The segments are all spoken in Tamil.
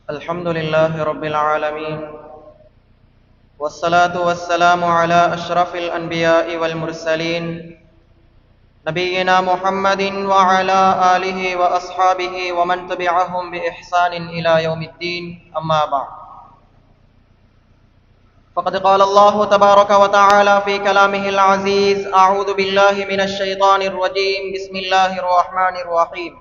الحمد لله رب العالمين والصلاة والسلام على أشرف الأنبياء والمرسلين نبينا محمد وعلى آله وأصحابه ومن تبعهم بإحسان إلى يوم الدين أما بعد فقد قال الله تبارك وتعالى في كلامه العزيز أعوذ بالله من الشيطان الرجيم بسم الله الرحمن الرحيم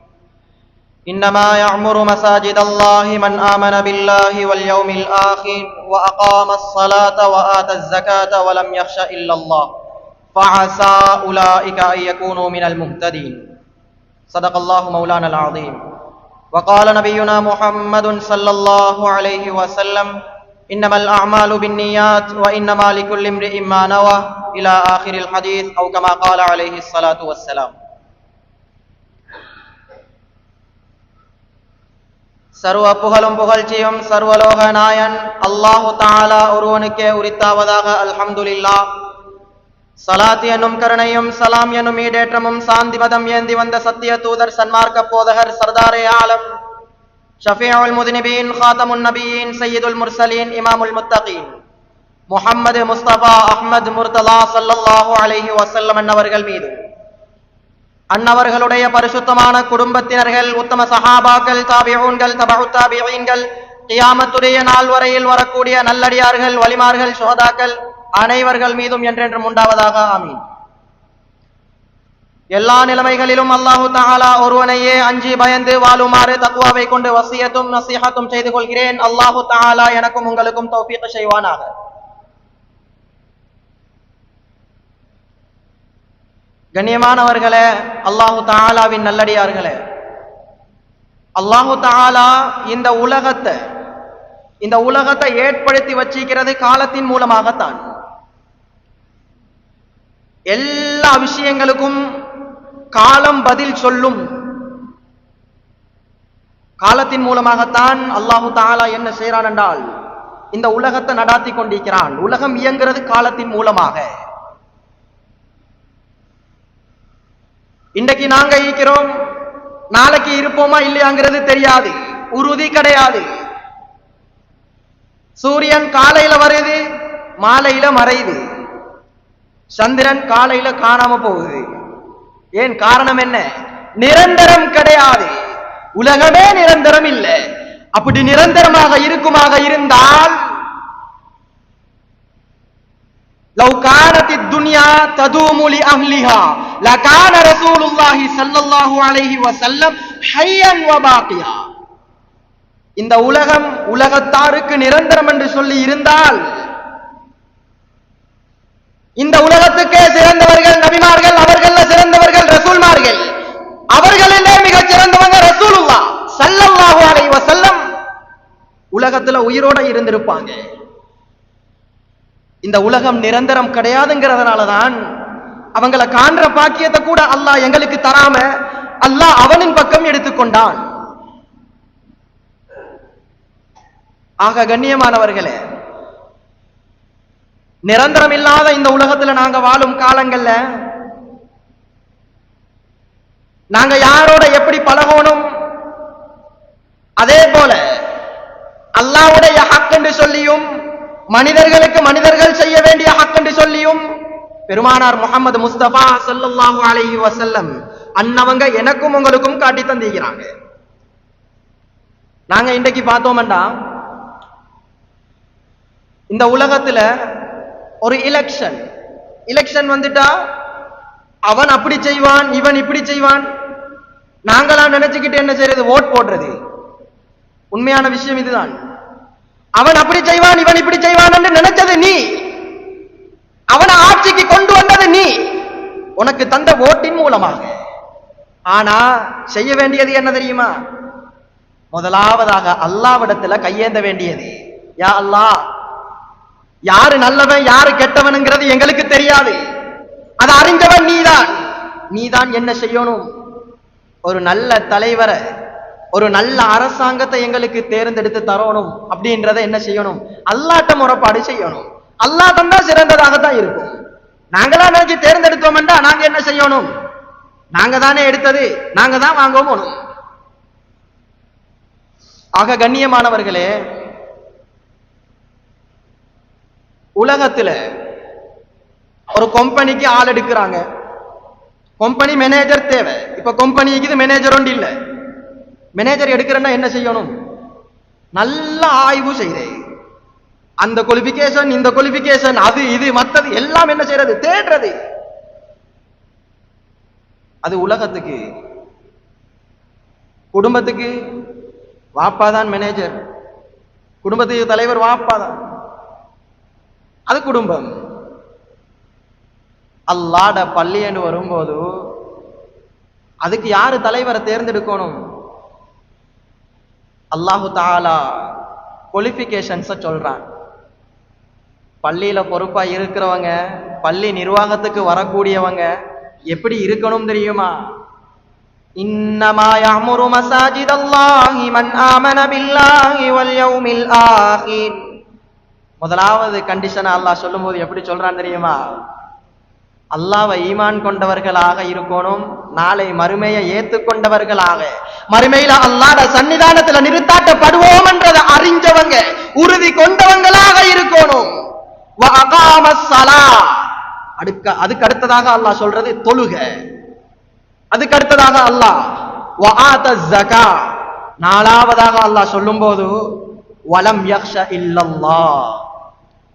إنما يعمر مساجد الله من آمن بالله واليوم الآخر وأقام الصلاة وآتى الزكاة ولم يخش إلا الله فعسى أولئك أن يكونوا من المهتدين صدق الله مولانا العظيم وقال نبينا محمد صلى الله عليه وسلم إنما الأعمال بالنيات وإنما لكل امرئ ما نوى إلى آخر الحديث أو كما قال عليه الصلاة والسلام. சர்வ புகழும் புகழ்ச்சியும் சர்வலோக நாயன் அல்லாஹு தஆலா ஒருவனுக்கே உரித்தாவதாக. அல்ஹம்துலில்லாஹ். ஸலாத் என்னும் கருணையும் சலாம் என்னும் ஈடேற்றமும் சாந்தி மதம் ஏந்தி வந்த சத்திய தூதர் சன்மார்க்க போதகர் சர்தாரே ஆலம் ஷஃபீஉல் முத்னிபீன் ஹாதமுன் நபியீன் சய்யிதுல் முர்சலீன் இமாமுல் முத்தகீன் முஹம்மது முஸ்தபா அஹ்மத் முர்தலா ஸல்லல்லாஹு அலைஹி வஸல்லம் அன்னவர்கள் மீது, அன்னவர்களுடைய பரிசுத்தமான குடும்பத்தினர்கள், உத்தம சஹாபாக்கள், தாபிஊன்கள், தபஉத் தாபிஈன்கள், கியாமத்துடைய நாள் வரையில் வரக்கூடிய நல்லடியார்கள், வலிமார்கள், சுஹதாக்கள் அனைவர்கள் மீதும் என்றென்றும் உண்டாவதாக. ஆமீன். எல்லா நிலைமைகளிலும் அல்லாஹு தஆலா ஒருவனையே அஞ்சி பயந்து வாழுமாறு தக்வாவை கொண்டு வசியத்தும் நசீஹத்தும் செய்து கொள்கிறேன். அல்லாஹு தஆலா எனக்கும் உங்களுக்கும் தௌஃபீக் செய்வானாக. கண்ணியமானவர்களே, அல்லாஹு தஆலாவின் நல்லடியார்களே, அல்லாஹு தஆலா இந்த உலகத்தை ஏற்படுத்தி வச்சிருக்கிறது காலத்தின் மூலமாகத்தான். எல்லா விஷயங்களுக்கும் காலம் பதில் சொல்லும். காலத்தின் மூலமாகத்தான் அல்லாஹு தஆலா என்ன செய்யறான் என்றால் இந்த உலகத்தை நடாத்தி கொண்டிருக்கிறான். உலகம் இயங்குறது காலத்தின் மூலமாக. இன்றைக்கு நாங்க இருக்கிறோம், நாளைக்கு இருப்போமா இல்லையாங்கிறது தெரியாது, உறுதி கிடையாது. சூரியன் காலையில வருது, மாலையில மறையுது. சந்திரன் காலையில காணாம போகுது. ஏன்? காரணம் என்ன? நிரந்தரம் கிடையாது. உலகமே நிரந்தரம் இல்லை. அப்படி நிரந்தரமாக இருக்குமாக இருந்தால் لو كانت الدنيا تدوم لأهلها لكان رسول الله صلى الله عليه وسلم حيا وباقيا. இந்த உலகம் உலகத்தாருக்கு நிரந்தரம் என்று சொல்லி இருந்தால் இந்த உலகத்துக்கே சிறந்தவர்கள் நபிமார்கள், அவர்கள சிறந்தவர்கள் ரசூல்மார்கள், அவர்களிலே மிகச் சிறந்தவங்க ரசூலுல்லாஹ் ஸல்லல்லாஹு அலைஹி வஸல்லம் உலகத்துல உயிரோட இருந்திருப்பாங்க. இந்த உலகம் நிரந்தரம் கிடையாதுங்கிறதுனாலதான் அவங்களை காண்ற பாக்கியத்தை கூட அல்லாஹ் எங்களுக்கு தராம அல்லாஹ் அவனின் பக்கம் எடுத்துக்கொண்டான். ஆக கண்ணியமானவர்களே, நிரந்தரம் இல்லாத இந்த உலகத்துல நாங்க வாழும் காலங்கள்ல நாங்க யாரோட எப்படி பழகணும், அதே போல அல்லாஹ்வுடைய ஹக் என்று சொல்லியும் மனிதர்களுக்கு மனிதர்கள் செய்ய வேண்டிய ஹக் என்று சொல்லியும் பெருமானார் முஹம்மது முஸ்தபா ஸல்லல்லாஹு அலைஹி வஸல்லம் அன்னவங்க எனக்கும் உங்களுக்கும் காட்டி தந்திருக்கிறாங்க. நாங்க இன்றைக்கு பார்த்தோம்னா இந்த உலகத்துல ஒரு எலெக்ஷன் வந்துட்டா அவன் அப்படி செய்வான், இவன் இப்படி செய்வான். நாங்களாம் நினைச்சுக்கிட்டு என்ன செய்யறது? ஓட் போடுறது. உண்மையான விஷயம் இதுதான். அவன் அப்படி செய்வான், இவன் இப்படி செய்வான் என்று நினைச்சது நீ, அவனை ஆட்சிக்கு கொண்டு வந்தது நீ, உனக்கு தந்த ஓட்டின் மூலமாக. ஆனா செய்ய வேண்டியது என்ன தெரியுமா? முதலாவதாக அல்லாஹ்விடத்துல கையேந்த வேண்டியது. யா அல்லாஹ், யாரு நல்லவன் யாரு கெட்டவனுங்கிறது எங்களுக்கு தெரியாது, அதை அறிஞ்சவன் நீதான் என்ன செய்யணும்? ஒரு நல்ல தலைவரை, ஒரு நல்ல அரசாங்கத்தை எங்களுக்கு தேர்ந்தெடுத்து தரணும். அப்படின்றத என்ன செய்யணும்? அல்லாஹ்ட்ட முறைப்பாடு செய்யணும். அல்லாஹ் தந்தா சிறந்ததாகத்தான் இருக்கும். நாங்களா நினைச்சு தேர்ந்தெடுத்தோம்டா நாங்க என்ன செய்யணும்? நாங்க தானே எடுத்தது, நாங்க தான் வாங்கவும். ஆக கண்ணியமானவர்களே, உலகத்துல ஒரு கம்பெனிக்கு ஆள் எடுக்கிறாங்க, கம்பெனி மேனேஜர் தேவை. இப்ப கம்பெனிக்கு மேனேஜர் ஒன்று இல்ல. மேனேஜர் எடுக்கிறேன்னா என்ன செய்யணும்? நல்ல ஆய்வு செய்தேன், அந்த குவாலிபிகேஷன் இந்த குவாலிபிகேஷன் அது இது மத்தது எல்லாம் என்ன செய்யறது? தேடுறது. அது உலகத்துக்கு. குடும்பத்துக்கு வாப்பாதான் மேனேஜர், குடும்பத்துக்கு தலைவர் வாப்பாதான், அது குடும்பம். அல்லாஹ்ட பள்ளி என்று வரும்போது அதுக்கு யாரு தலைவரை தேர்ந்தெடுக்கணும்? அல்லாஹு தஆலா குவாலிஃபிகேஷன்ஸ சொல்றான். பள்ளியில பொறுப்பா இருக்கிறவங்க, பள்ளி நிர்வாகத்துக்கு வரக்கூடியவங்க எப்படி இருக்கணும் தெரியுமா? இன்னமா யஅமுரு மசாஜிதல்லாஹி மன் ஆமன பில்லாஹி வல் யௌமில் ஆகிர். முதலாவது கண்டிஷன் அல்லாஹ் சொல்லும்போது எப்படி சொல்றான் தெரியுமா? அல்லாஹ்வை ஈமான் கொண்டவர்களாக இருக்கணும், நாளை மறுமையை ஏற்றுக்கொண்டவர்களாக, மறுமையில அல்லாஹ்ட சன்னிதானத்துல நிறுத்தாட்டப்படுவோம் என்றதை அறிஞ்சவங்க, உறுதி கொண்டவங்களாக இருக்கணும். அதுக்கு அடுத்ததாக அல்லாஹ் சொல்றது தொழுக. அதுக்கு அடுத்ததாக அல்லாஹ் நாலாவதாக அல்லாஹ் சொல்லும் போது வலம் யக்ஷ இல்லல்லாஹ்,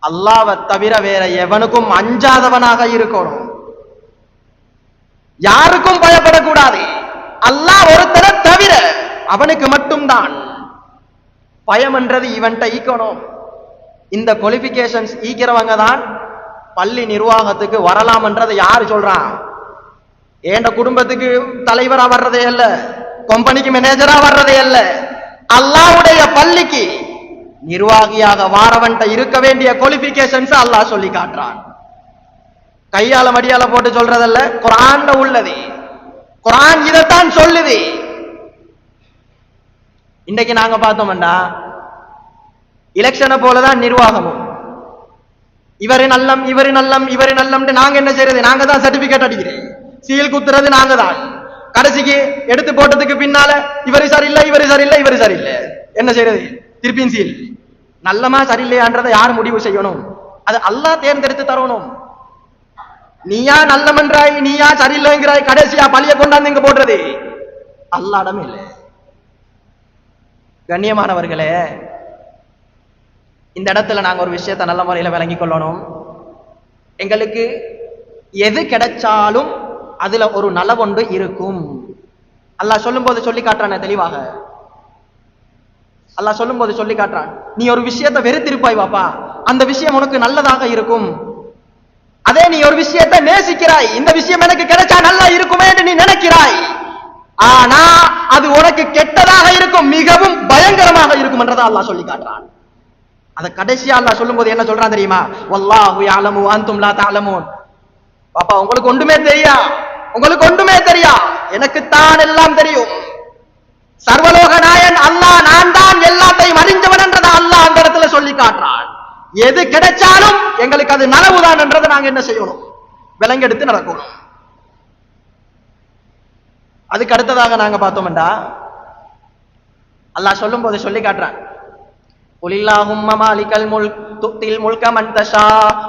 அல்லாஹ்வை தவிர வேற எவனுக்கும் அஞ்சாதவனாக இருக்கணும், யாருக்கும் பயப்படக்கூடாது. அல்லாஹ் ஒருத்தரை தவிர அவனுக்கு மட்டும்தான் பயம் என்றது இவன்ட்ட ஈக்கணும். இந்த குவாலிஃபிகேஷன்ஸ் ஈக்கிறவங்க தான் பள்ளி நிர்வாகத்துக்கு வரலாம் என்றதை யாரு சொல்றான்? ஏண்ட குடும்பத்துக்கு தலைவரா வர்றதே அல்ல, கம்பெனிக்கு மேனேஜரா வர்றதே அல்ல, அல்லாஹ்வுடைய பள்ளிக்கு நிர்வாகியாக வாரவன்ட்ட இருக்க வேண்டிய குவாலிஃபிகேஷன்ஸ் அல்லாஹ் சொல்லி காட்டுறான். கையால மடியால போட்டு சொல்றதல்ல, குர்ஆன்ல உள்ளது. குர்ஆன் இதைத்தான் சொல்லுது. இன்னைக்கு நாங்க பார்த்தோம்டா, எலெக்ஷனை போலதான் நிர்வாகமும். இவரு நல்லம் இவரு நல்லம் இவரு நல்லம் நாங்க என்ன செய்யறது? நாங்க தான் சர்டிபிகேட் அடிக்கிறேன், சீல் குத்துறது நாங்க தான். கடைசிக்கு எடுத்து போட்டதுக்கு பின்னால இவரு சரியில்லை இவரு சரியில்லை இவரு சரியில்லை, என்ன செய்யறது? திருப்பியும் சீல். நல்லமா சரியில்லையான்றதை யார் முடிவு செய்யணும்? அது அல்லாஹ் தேர்ந்தெடுத்து தரணும். நீயா நல்லமன்றாய், நீயா சரியில்லைங்கிறாய், கடைசியா பழிய கொண்டாந்து இங்க போடுறது அல்லாஹ்விடம் இல்லை. கண்ணியமானவர்களே, இந்த இடத்துல நாங்க ஒரு விஷயத்தை நல்ல முறையில விளங்கிக் கொள்ளணும். எங்களுக்கு எது கிடைச்சாலும் அதுல ஒரு நலவொன்று இருக்கும். அல்லாஹ் சொல்லும் போது சொல்லி காட்டுறான் தெளிவாக. அல்லாஹ் சொல்லும் போது சொல்லி காட்டுறான், நீ ஒரு விஷயத்தை வெறுத்திருப்பாய் வாப்பா, அந்த விஷயம் உனக்கு நல்லதாக இருக்கும். அதே நீ ஒரு விஷயத்தை நேசிக்கிறாய், இந்த விஷயம் எனக்கு கிடைச்சா நல்லா இருக்குமே என்று நீ நினைக்கிறாய், ஆனா அது உனக்கு கெட்டதாக இருக்கும், மிகவும் பயங்கரமாக இருக்கும் என்றதை அல்லாஹ் சொல்லி காட்டுறான். அத கடைசியா அல்லாஹ் சொல்லும் போது என்ன சொல்றான் தெரியுமா? வல்லாஹு யஅலமு வ அன்தும் லா தஅலமூன். பாப்பா, உங்களுக்கு ஒன்றுமே தெரியா, உங்களுக்கு ஒன்றுமே தெரியா, எனக்கு தான் எல்லாம் தெரியும். சர்வலோக நாயன் அல்லாஹ், நான் தான் எல்லாத்தையும் அறிஞ்சவன் என்றதை அல்லாஹ் அந்த இடத்துல சொல்லி காட்டுறான். எது கிடைச்சாலும் எங்களுக்கு அது நனவுதான் என்றதை நாங்க என்ன செய்யணும்? விலங்கெடுத்து நடக்கணும். அதுக்கு அடுத்ததாக நாங்க பார்த்தோம்டா, அல்லாஹ் சொல்லும் போது சொல்லி காட்டுறான், குலில்லாஹும்ம மாலிகல் முல்க் துத்தில் முல்க மன் தஷா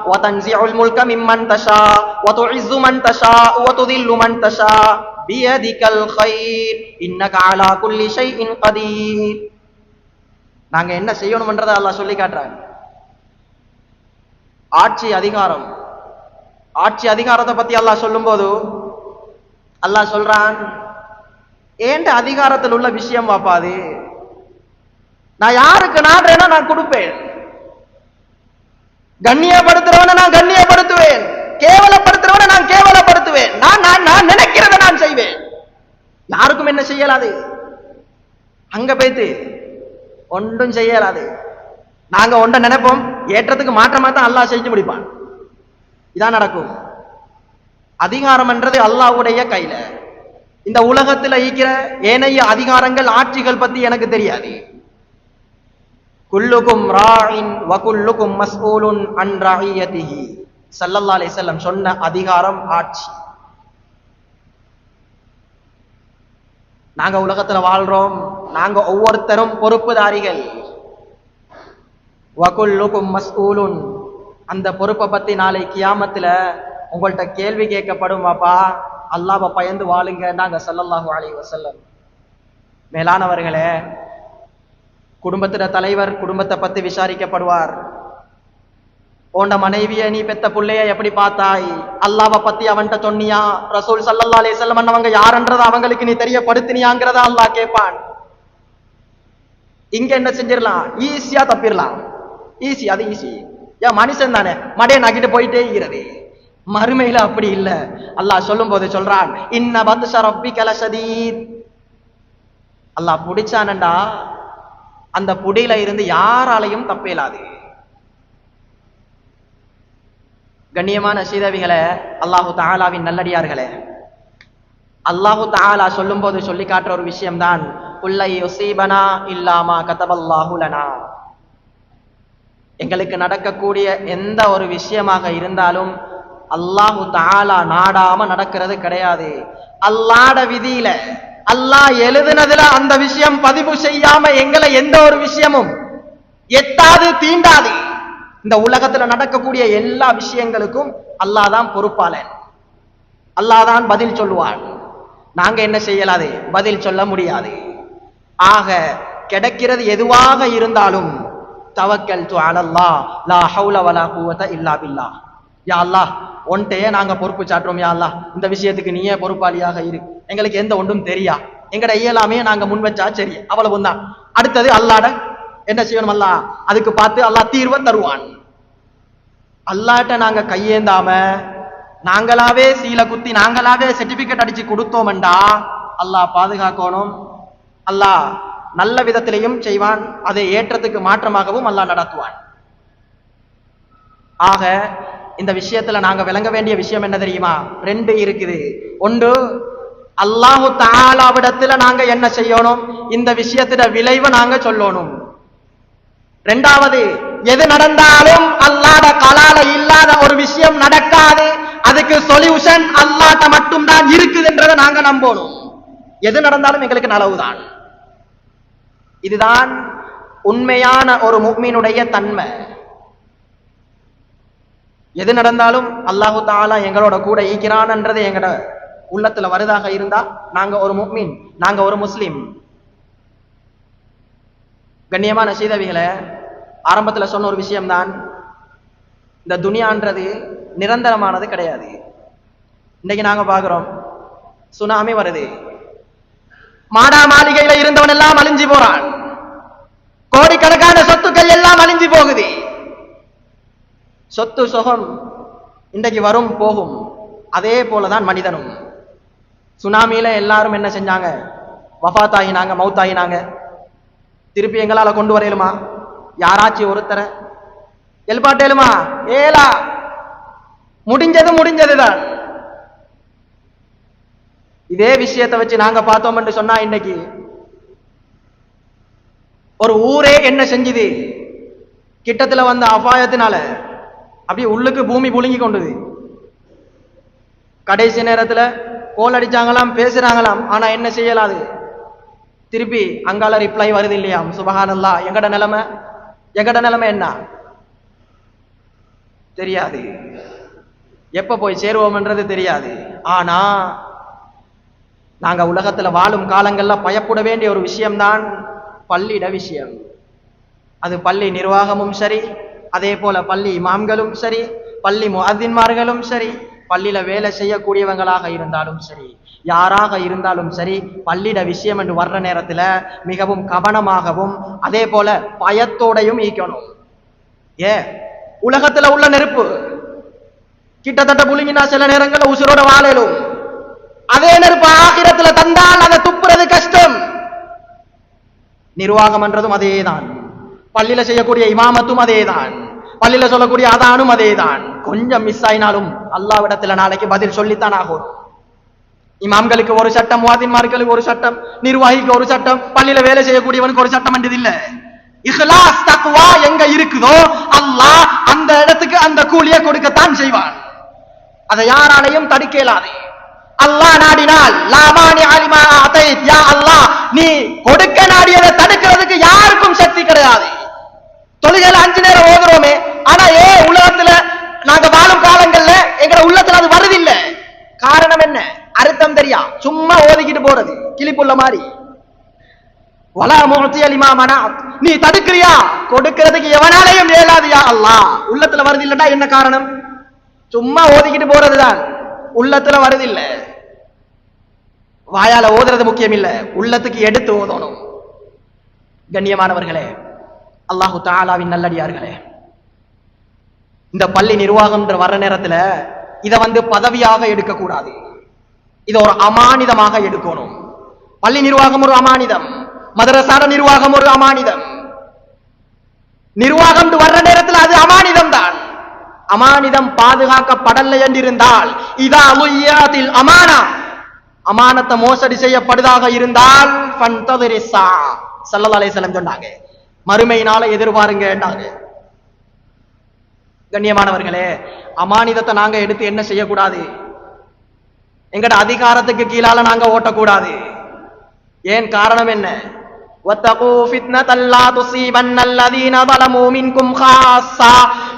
வ தன்ஸிஉல் முல்க மிம்மன் தஷா வ துஇஸ்ஸு மன் தஷா வ துதில்லு மன் தஷா பியதிகல் கைர் இன்னக அலா குல்லி ஷைஇன் கதீர். நாங்க என்ன செய்யணும்ன்றதை அல்லாஹ் சொல்லி காட்டுறான். ஆட்சி அதிகாரம், ஆட்சி அதிகாரத்தை பத்தி அல்லாஹ் சொல்லும் போது அல்லாஹ் சொல்றான், ஏண்ட அதிகாரத்தில் உள்ள விஷயம் வாப்பாது, நான் யாருக்கு நாடுறேன்னா நான் கொடுப்பேன், கண்ணியப்படுத்துறவனை நான் கண்ணியப்படுத்துவேன், கேவலப்படுத்துறவனை நான் கேவலப்படுத்துவேன், நான் நான் நான் நினைக்கிறத நான் செய்வேன். யாருக்கும் என்ன செய்யலாது, அங்க போய்த்து ஒன்றும் செய்யலாது. நாங்க ஒன்றை நினைப்போம், ஏற்றத்துக்கு மாற்றமா தான் அல்லாஹ் செஞ்சு முடிப்பான். இதான் நடக்கும். அதிகாரம் என்றது அல்லாஹ்வுடைய கையில. இந்த உலகத்தில் ஈக்கிற ஏனைய அதிகாரங்கள் ஆட்சிகள் பத்தி எனக்கு தெரியாது. குல்லுக்கும் ராஇன் வ குல்லுக்கும் மஸ்ஊலுன் அன் ரஇயதிஹி ஸல்லல்லாஹு அலைஹி வஸல்லம் சொன்ன அதிகாரம் ஆட்சி. நாங்க உலகத்துல வாழ்றோம், நாங்க ஒவ்வொருத்தரும் பொறுப்புதாரிகள். வகுல்லுக்கும் மஸ்ஊலுன், அந்த பொறுப்பை பத்தி நாளை கியாமத்துல உங்கள்கிட்ட கேள்வி கேட்கப்படும். வாப்பா, அல்லாஹ்வை பயந்து வாழுங்க நாங்க ஸல்லல்லாஹு அலைஹி வஸல்லம். மேலானவர்களே, குடும்பத்திட தலைவர் குடும்பத்தை பத்தி விசாரிக்கப்படுவார். உண்ட மனைவிய நீ பெத்த புள்ளைய எப்படி பார்த்தாய், அல்லாஹ்வை பத்தி அவன்கிட்ட சொன்னியா, ரசூல் ஸல்லல்லாஹு அலைஹி வஸல்லம் அவங்க யாருன்றத அவங்களுக்கு நீ தெரியப்படுத்தினியாங்கிறத அல்லாஹ் கேட்பான். இங்க என்ன செஞ்சிடலாம், ஈஸியா தப்பிடலாம். ஈஸி, அது ஈஸி. ஏன் மனுஷன் தானே, மடைய நக்கிட்டு போயிட்டே இருக்கிறது. மறுமையில அப்படி இல்ல. அல்லாஹ் சொல்லும் போது சொல்றான், இன்ன பத்ஷ ரப்பிக லஷதீத். அல்லாஹ் புடிச்சானண்டா அந்த புடியில இருந்து யாராலையும் தப்பேலாது. கண்ணியமான சீதவிகளே, அல்லாஹு தஆலாவின் நல்லடியார்களே, அல்லாஹு தஆலா சொல்லும் போது சொல்லி காட்டுற ஒரு விஷயம்தான், குல்லை யுஸீபனா இல்லாமா கதபல்லாஹு லனா. எங்களுக்கு நடக்கக்கூடிய எந்த ஒரு விஷயமாக இருந்தாலும் அல்லாஹு தஆலா நாடாம நடக்கிறது கிடையாது. அல்லாஹ்ட விதியில அல்லாஹ் எழுதுனதுல அந்த விஷயம் பதிவு செய்யாம எங்களை எந்த ஒரு விஷயமும் எட்டாது தீண்டாது. இந்த உலகத்துல நடக்கக்கூடிய எல்லா விஷயங்களுக்கும் அல்லாஹ் தான் பொறுப்பாளன், அல்லாஹ் தான் பதில் சொல்லுவான். நாங்க என்ன செய்யலாது, பதில் சொல்ல முடியாது. ஆக கிடைக்கிறது எதுவாக இருந்தாலும் தவக்கல்து அலல்லாஹ் லா ஹவுல வலா குவத இல்லா பில்லாஹ். யா அல்லாஹ், ஒன்றையே நாங்க பொறுப்பு சாட்டுறோம். யா அல்லாஹ், இந்த விஷயத்துக்கு நீயே பொறுப்பாளியாக இரு, எங்களுக்கு எந்த ஒன்றும் தெரியா, எங்கட இயலாமே நாங்க முன் வச்சா சரி, அவ்வளவுதான். அடுத்தது அல்லாஹ்ட என்ன செய்யணும், அல்லாஹ் அதுக்கு பார்த்து அல்லாஹ் தீர்வை தருவான். அல்லாஹ்ட்ட நாங்க கையேந்தாம நாங்களாவே சீல குத்தி நாங்களாவே சர்டிபிகேட் அடிச்சு கொடுத்தோம்டா அல்லாஹ் பாதுகாக்கணும். அல்லாஹ் நல்ல விதத்திலையும் செய்வான், அதை ஏற்றத்துக்கு மாற்றமாகவும் அல்லாஹ் நடத்துவான். ஆக இந்த விஷயத்துல நாங்க விளங்க வேண்டிய விஷயம் என்ன தெரியுமா, ரெண்டு இருக்குது. ஒன்று, அல்லாஹு தஆலாவிடத்துல நாங்க என்ன செய்யணும், இந்த விஷயத்திட விளைவை நாங்க சொல்லணும். ரெண்டாவது, எது நடந்தாலும் அல்லாஹ்ட கலால இல்லாத ஒரு விஷயம் நடக்காது, அதுக்கு சொல்யூஷன் அல்லாஹ்ட்ட மட்டும் தான் இருக்குதுன்றதை நாங்க நம்பணும். எது நடந்தாலும் எங்களுக்கு நலவுதான். இதுதான் உண்மையான ஒரு முஃமினுடைய தன்மை. எது நடந்தாலும் அல்லாஹு தஆலா எங்களோட கூட ஈக்கிறான்ன்றது எங்கட உள்ளத்துல வருதாக இருந்தா நாங்க ஒரு முஃமின், நாங்க ஒரு முஸ்லிம். கண்ணியமான சீதவிகளை, ஆரம்பத்துல சொன்ன ஒரு விஷயம்தான், இந்த துனியான்றது நிரந்தரமானது கிடையாது. இன்னைக்கு நாங்க பாக்குறோம், சுனாமி வருது, மாடா மாளிகையில இருந்தவன் எல்லாம் அழிஞ்சு போறான், கோடிக்கணக்கான சொத்துக்கள் எல்லாம் அழிஞ்சு போகுது. சொத்து சுகம் இன்றைக்கு வரும் போகும், அதே போலதான் மனிதனும். சுனாமியில எல்லாரும் என்ன செஞ்சாங்க, வஃபாத்தாயினாங்க, மௌத்தாயினாங்க. திருப்பி எங்களால கொண்டு வரையலுமா, யாராச்சும் ஒருத்தர எல்பாட்டேலுமா, ஏலா, முடிஞ்சதுதான். இதே விஷயத்தை வச்சு நாங்க பார்த்தோம் என்று சொன்னா, இன்னைக்கு ஒரு ஊரே என்ன செஞ்சுது, கிட்டத்துல வந்த அபாயத்தினால அப்படியே உள்ளுக்கு பூமி புழுங்கி கொண்டது. கடைசி நேரத்துல கோல் அடிச்சாங்களாம், பேசுறாங்களாம், ஆனா என்ன செய்யலாது, திருப்பி அங்கால ரிப்ளை வருது இல்லையாம். சுபஹானல்லாஹ், எங்கட நிலைமை என்ன தெரியாது, எப்ப போய் சேருவோம்ன்றது தெரியாது. ஆனா நாங்க உலகத்துல வாழும் காலங்கள்ல பயப்பட வேண்டிய ஒரு விஷயம்தான் பள்ளியிட விஷயம். அது பள்ளி நிர்வாகமும் சரி, அதே போல பள்ளி இமாம்களும் சரி, பள்ளி முஅத்தின்மார்களும் சரி, பள்ளியில வேலை செய்யக்கூடியவங்களாக இருந்தாலும் சரி, யாராக இருந்தாலும் சரி, பள்ளியிட விஷயம் என்று வர்ற நேரத்துல மிகவும் கவனமாகவும் அதே போல பயத்தோடையும் ஈக்கணும். உலகத்துல உள்ள நெருப்பு கிட்டத்தட்ட புழுங்கினா சில நேரங்கள்ல உசுரோட வாழலும், அதே நெருப்பு ஆகிரத்துல தந்தால் அதை துப்புறது கஷ்டம். நிர்வாகம் என்றதும் அதேதான், பள்ளியில செய்யக்கூடிய இமாமத்தும் அதேதான், பள்ளியில சொல்லக்கூடிய அதானும் அதேதான். கொஞ்சம் மிஸ் ஆயினாலும் அல்லாஹ்விடத்துல நாளைக்கு பதில் சொல்லித்தான் ஆகும். இமாம்களுக்கு ஒரு சட்டம், முஅத்தின்மார்களுக்கு ஒரு சட்டம், நிர்வாகிக்கு ஒரு சட்டம், பள்ளியில வேலை செய்யக்கூடியவனுக்கு ஒரு சட்டம் என்றது இல்ல. இஹ்லாஸ் தக்வா எங்க இருக்குதோ அல்லாஹ் அந்த இடத்துக்கு அந்த கூலியை கொடுக்கத்தான் செய்வான். அதை யாராலையும் தடுக்க இயலாது. அல்லாஹ் நாடினால் லாமானி அலிமா அதைத் யா அல்லாஹ் நீ கொடுக்க நாடியதை தடுக்கிறதுக்கு யாருக்கும் சக்தி கிடையாது. தொழுகையில 5 நேரம் ஓதுறோமே, ஆனா உலகத்துல நாங்க வாழும் காலங்கள்ல எங்க உள்ளத்துல அது வருதில்ல. காரணம் என்ன? அர்த்தம் தெரியா, சும்மா ஓதிக்கிட்டு போறது கிளிப்புள்ள மாதிரி. வலா முஅத்தியலிமா மனாத் நீ தடுக்கிறியா, கொடுக்கிறதுக்கு எவனாலையும் இயலாது யா அல்லாஹ். உள்ளத்துல வருது இல்லடா, என்ன காரணம்? சும்மா ஓதிக்கிட்டு போறதுதான், உள்ளத்துல வருதில்ல. வாயால ஓதுறது முக்கியம் இல்ல, உள்ளத்துக்கு எடுத்து ஓதணும். கண்ணியமானவர்களே, அல்லாஹு தஆலாவின் நல்லடியார்களே, இந்த பள்ளி நிர்வாகம் வர்ற நேரத்துல இதை பதவியாக எடுக்கக்கூடாது. இதை ஒரு அமானிதமாக எடுக்கணும். பள்ளி நிர்வாகம் ஒரு அமானிதம், மதரசார நிர்வாகம் ஒரு அமானிதம். நிர்வாகம் வர்ற நேரத்தில் அது அமானிதம் தான். அமானிதம் பாதுகாக்கப்படலை என்றிருந்தால், இதா உய்யாத்தில் அமானா அமானத்தை மோசடி செய்யப்படுதாக இருந்தால் ஃபன்ததிரிஸா ஸல்லல்லாஹு அலைஹி வஸல்லம் சொன்னாங்க, மறுமையினால எதிர்பாருங்க என்றாங்க. கண்ணியமானவர்களே, அமானிதத்தை நாங்க எடுத்து என்ன செய்யக்கூடாது? எங்கட அதிகாரத்துக்கு கீழால நாங்க ஓட்டக்கூடாது. ஏன்? காரணம் என்ன? வத்தகூ ஃபித்னத்தல் லா துஸீபன்னல்லதீன ஸலமூ மின்கும் காஸா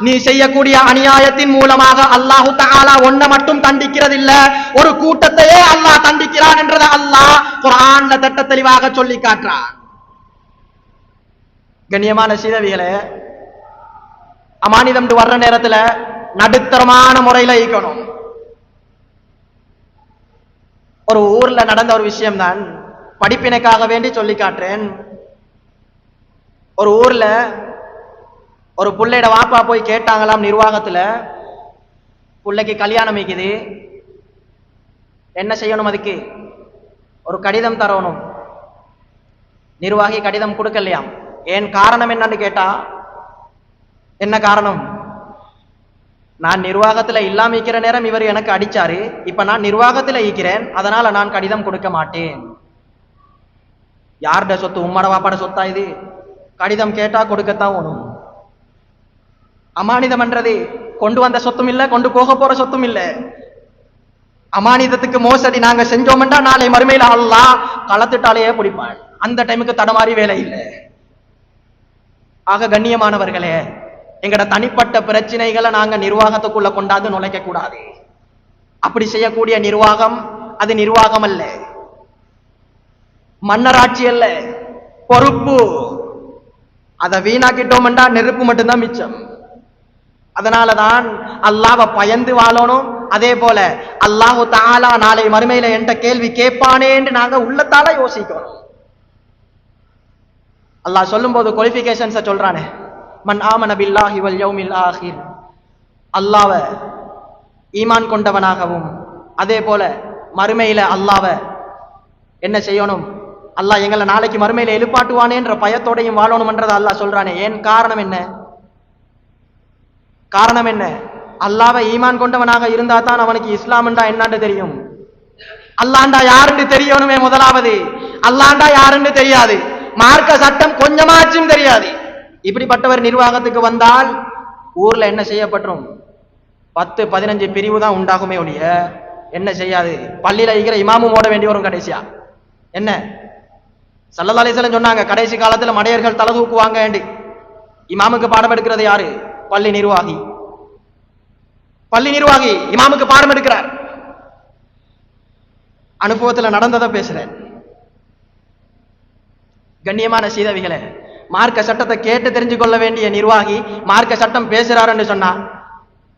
நீ செய்யக்கூடிய அநியாயத்தின் மூலமாக அல்லாஹ் தஆலா ஒன்ன மட்டும் தண்டிக்கிறதில்ல, ஒரு கூட்டத்தையே அல்லாஹ் தண்டிக்கிறான் என்றதை அல்லாஹ் குர்ஆன்ல திட்ட தெளிவாக சொல்லி காட்டுறான். கண்ணியமான சீதவிகளே, அமானிதம் வர்ற நேரத்துல நடுத்தரமான முறையில ஈக்கணும். ஒரு ஊர்ல நடந்த ஒரு விஷயம் தான், படிப்பினைக்காக வேண்டி சொல்லி காட்டுறேன். ஒரு ஊர்ல ஒரு புள்ளையோட வாப்பா போய் கேட்டாங்களாம் நிர்வாகத்துல, புள்ளைக்கு கல்யாணம் வைக்குது, என்ன செய்யணும்? அதுக்கு ஒரு கடிதம் தரணும். நிர்வாகி கடிதம் கொடுக்கலையாம். ஏன்? காரணம் என்னன்னு கேட்டா, என்ன காரணம்? நான் நிர்வாகத்துல இல்லாம இருக்கிற நேரம் இவர் எனக்கு அடிச்சாரு, இப்ப நான் நிர்வாகத்துல இருக்கிறேன், அதனால நான் கடிதம் கொடுக்க மாட்டேன். யாருடைய சொத்து? உம்மட வாப்பாட சொத்தா இது? கடிதம் கேட்டா கொடுக்கத்தான் வேணும். அமானிதம் என்றது கொண்டு வந்த சொத்தும் இல்ல, கொண்டு போக போற சொத்தும் இல்ல. அமானிதத்துக்கு மோசடி நாங்க செஞ்சோம்டா நாளை மறுமையில அல்லாஹ் களத்திட்டாலேயே பிடிப்பான். அந்த டைமுக்கு தடமாறி வேலை இல்லை. ஆக கண்ணியமானவர்களே, எங்கட தனிப்பட்ட பிரச்சனைகளை நாங்க நிர்வாகத்துக்குள்ள கொண்டாந்து நுழைக்க கூடாது. அப்படி செய்யக்கூடிய நிர்வாகம் அது நிர்வாகம் அல்ல, மன்னராட்சி அல்ல, பொறுப்பு. அதை வீணாக்கிட்டோம்டா நெருப்பு மட்டும்தான் மிச்சம். அதனாலதான் அல்லாஹ்வை பயந்து வாழணும். அதே போல அல்லாஹு தஆலா நாளை மறுமையில என்ற கேள்வி கேட்பானே என்று நாங்க உள்ளத்தால யோசிக்கணும். அல்லாஹ் சொல்லும் போது குவாலிஃபிகேஷன்ஸை சொல்றானே, மன் ஆமன பில்லாஹி வல் யௌமில் ஆஹிர், அல்லாஹ்வை ஈமான் கொண்டவனாகவும் அதே போல மறுமையில அல்லாஹ்வை என்ன செய்யணும், அல்லாஹ் எங்களை நாளைக்கு மறுமையில எழுப்பாட்டுவானே என்ற பயத்தோடையும் வாழணும் என்றதை அல்லாஹ் சொல்றானே. ஏன்? காரணம் என்ன? காரணம் என்ன? அல்லாஹ்வை ஈமான் கொண்டவனாக இருந்தா தான் அவனுக்கு இஸ்லாம்ண்டா என்னன்னு தெரியும், அல்லாஹ்ண்டா யாருன்னு தெரியணுமே. முதலாவது அல்லாஹ்ண்டா யாருன்னு தெரியாது, மார்க்க சட்டம் கொஞ்சமாச்சும் தெரியாது. இப்படிப்பட்டவர் நிர்வாகத்துக்கு வந்தால் ஊர்ல என்ன செய்யப்பட்டுரும்? 10-15 பிரிவு தான் உண்டாகுமே ஒழிய என்ன செய்யாது. பள்ளியில இருக்கிற இமாமும் ஓட வேண்டி வரும் கடைசியா. என்ன ஸல்லல்லாஹு அலைஹி வஸல்லம் சொன்னாங்க, கடைசி காலத்துல மடையர்கள் தலை தூக்குவாங்க. இமாமுக்கு பாடம் எடுக்கிறது யாரு? பள்ளி நிர்வாகி. பள்ளி நிர்வாகி இமாமுக்கு பாடம் எடுக்கிறார். அனுபவத்துல நடந்ததை பேசுறேன். கண்ணியமான சீதவிகளே, மார்க்க சட்டத்தை கேட்டு தெரிஞ்சு கொள்ள வேண்டிய நிர்வாகி மார்க்க சட்டம் பேசுறாரு என்று சொன்னா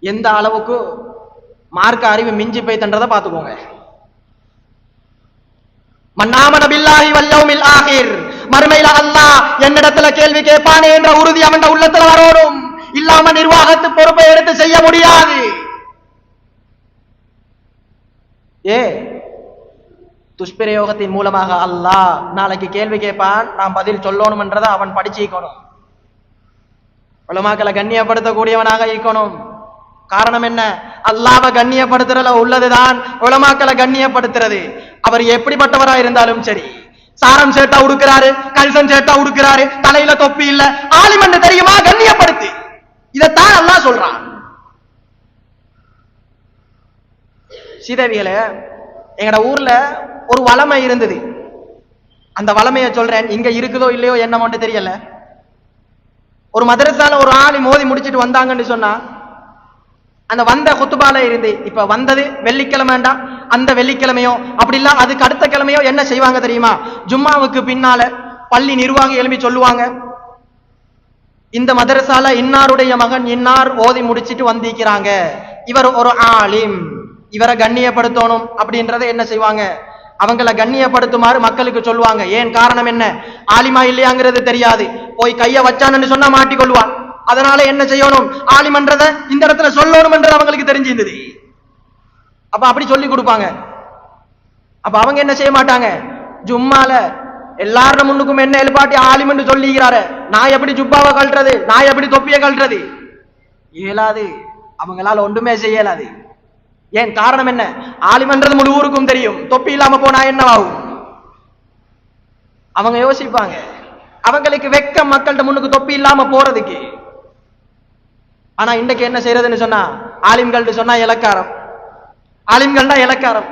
எந்த அளவுக்கு மார்க்க அறிவு மிஞ்சி போய் தன்றதை பார்த்துக்கோங்க. மன்னாமன பில்லாஹி வல் யௌமில் ஆஹிர், மறுமையில அல்லாஹ் என்னிடத்துல கேள்வி கேட்பானே என்ற உறுதி அவன் உள்ளத்துல வரணும். இல்லாம நிர்வாகத்து பொறுப்பை எடுத்து செய்ய முடியாது. துஷ்பிரயோகத்தின் மூலமாக அல்லாஹ் நாளைக்கு கேள்வி கேட்பான், நாம் பதில் சொல்லணும் என்றதை அவன் படிச்சுக்கணும். உலமாக்களை கண்ணியப்படுத்தக்கூடியவனாக இருக்கணும். காரணம் என்ன? அல்லாஹ்வை கண்ணியப்படுத்துறதுல உள்ளதுதான் உலமாக்களை கண்ணியப்படுத்துறது. அவர் எப்படிப்பட்டவரா இருந்தாலும் சரி, சாரம் சேட்டா உடுக்கிறாரு, கல்சன் சேட்டா உடுக்கிறாரு, தலையில தொப்பி இல்ல, ஆலிமன்னு தெரியுமா, கண்ணியப்படுத்து. இதைத்தான் அல்லாஹ் சொல்றான். சீதவிகளே, எங்கட ஊர்ல ஒரு வளமை இருந்தது. அந்த வளமையை சொல்றேன், இங்க இருக்குதோ இல்லையோ என்னமோன்னு தெரியல. ஒரு மதரசால ஒரு ஆளி மோதி முடிச்சிட்டு வந்தாங்கன்னு சொன்னா, அந்த வந்த குத்துபால இருந்து இப்ப வந்தது வெள்ளிக்கிழமைண்டா அந்த வெள்ளிக்கிழமையோ அப்படி இல்ல அதுக்கு அடுத்த கிழமையோ என்ன செய்வாங்க தெரியுமா? ஜும்மாவுக்கு பின்னால பள்ளி நிர்வாகி எழுப்பி சொல்லுவாங்க, இந்த மதரசால இன்னாருடைய மகன் இன்னார் ஓதி முடிச்சிட்டு வந்திருக்கிறாங்க, இவர் ஒரு ஆலிம், இவரை கண்ணியப்படுத்தணும் அப்படின்றத என்ன செய்வாங்க, அவங்கள கண்ணியப்படுத்துமாறு மக்களுக்கு சொல்லுவாங்க. ஏன் காரணம் என்ன? ஆலிமா இல்லையாங்கிறது தெரியாது, போய் கைய வச்சான்னு சொன்னா மாட்டிக்கொள்வான். அதனால என்ன செய்யணும், ஆலிமன்றத இந்த இடத்துல சொல்லணும்ன்றது அவங்களுக்கு தெரிஞ்சிருந்தது. அப்ப அப்படி சொல்லி கொடுப்பாங்க. அப்ப அவங்க என்ன செய்ய மாட்டாங்க, ஜும்மால எல்லாரும் முன்னுக்கும் என்ன எழுப்பாட்டி ஆலிம் என்று சொல்லிக்கிறாரு, நான் எப்படி ஜுப்பாவை கழட்டுறது, நான் எப்படி தொப்பியை கழட்டுறது, இயலாது. அவங்களால ஒன்றுமே செய்யலாது. ஏன் காரணம் என்ன? ஆலிமன்றது முழு ஊருக்கும் தெரியும், தொப்பி இல்லாம போனா என்னவாகும்? அவங்க யோசிப்பாங்க. அவங்களுக்கு வெக்க மக்கள்கிட்ட முன்னுக்கு தொப்பி இல்லாம போறதுக்கு. ஆனா இன்றைக்கு என்ன செய்யறதுன்னு சொன்னா, ஆலிம்கள் சொன்னா இலக்காரம், ஆலிம்கள்னா இலக்காரம்.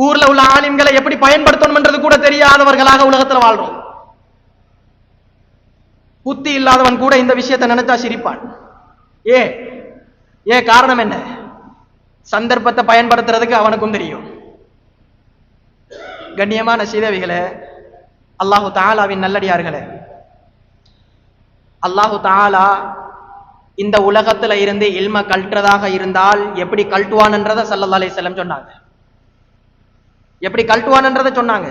ஊர்ல உள்ள ஆலிம்களை எப்படி பயன்படுத்தணும்ன்றது கூட தெரியாதவர்களாக உலகத்துல வாழ்றோம். புத்தி இல்லாதவன் கூட இந்த விஷயத்தை நினைச்சா சிரிப்பான். ஏ காரணம் என்ன? சந்தர்ப்பத்தை பயன்படுத்துறதுக்கு அவனுக்கும் தெரியும். கண்ணியமான சீதவிகளே, அல்லாஹு தஆலாவின் நல்லடியார்களே, அல்லாஹு தஆலா இந்த உலகத்துல இருந்து இல்ம கல்றதாக இருந்தால் எப்படி கல்ட்டுவான்ன்றத ஸல்லல்லாஹு அலைஹி வஸல்லம் சொன்னாங்க. எப்படி கல்ட்டுவான்ன்றத சொன்னாங்க.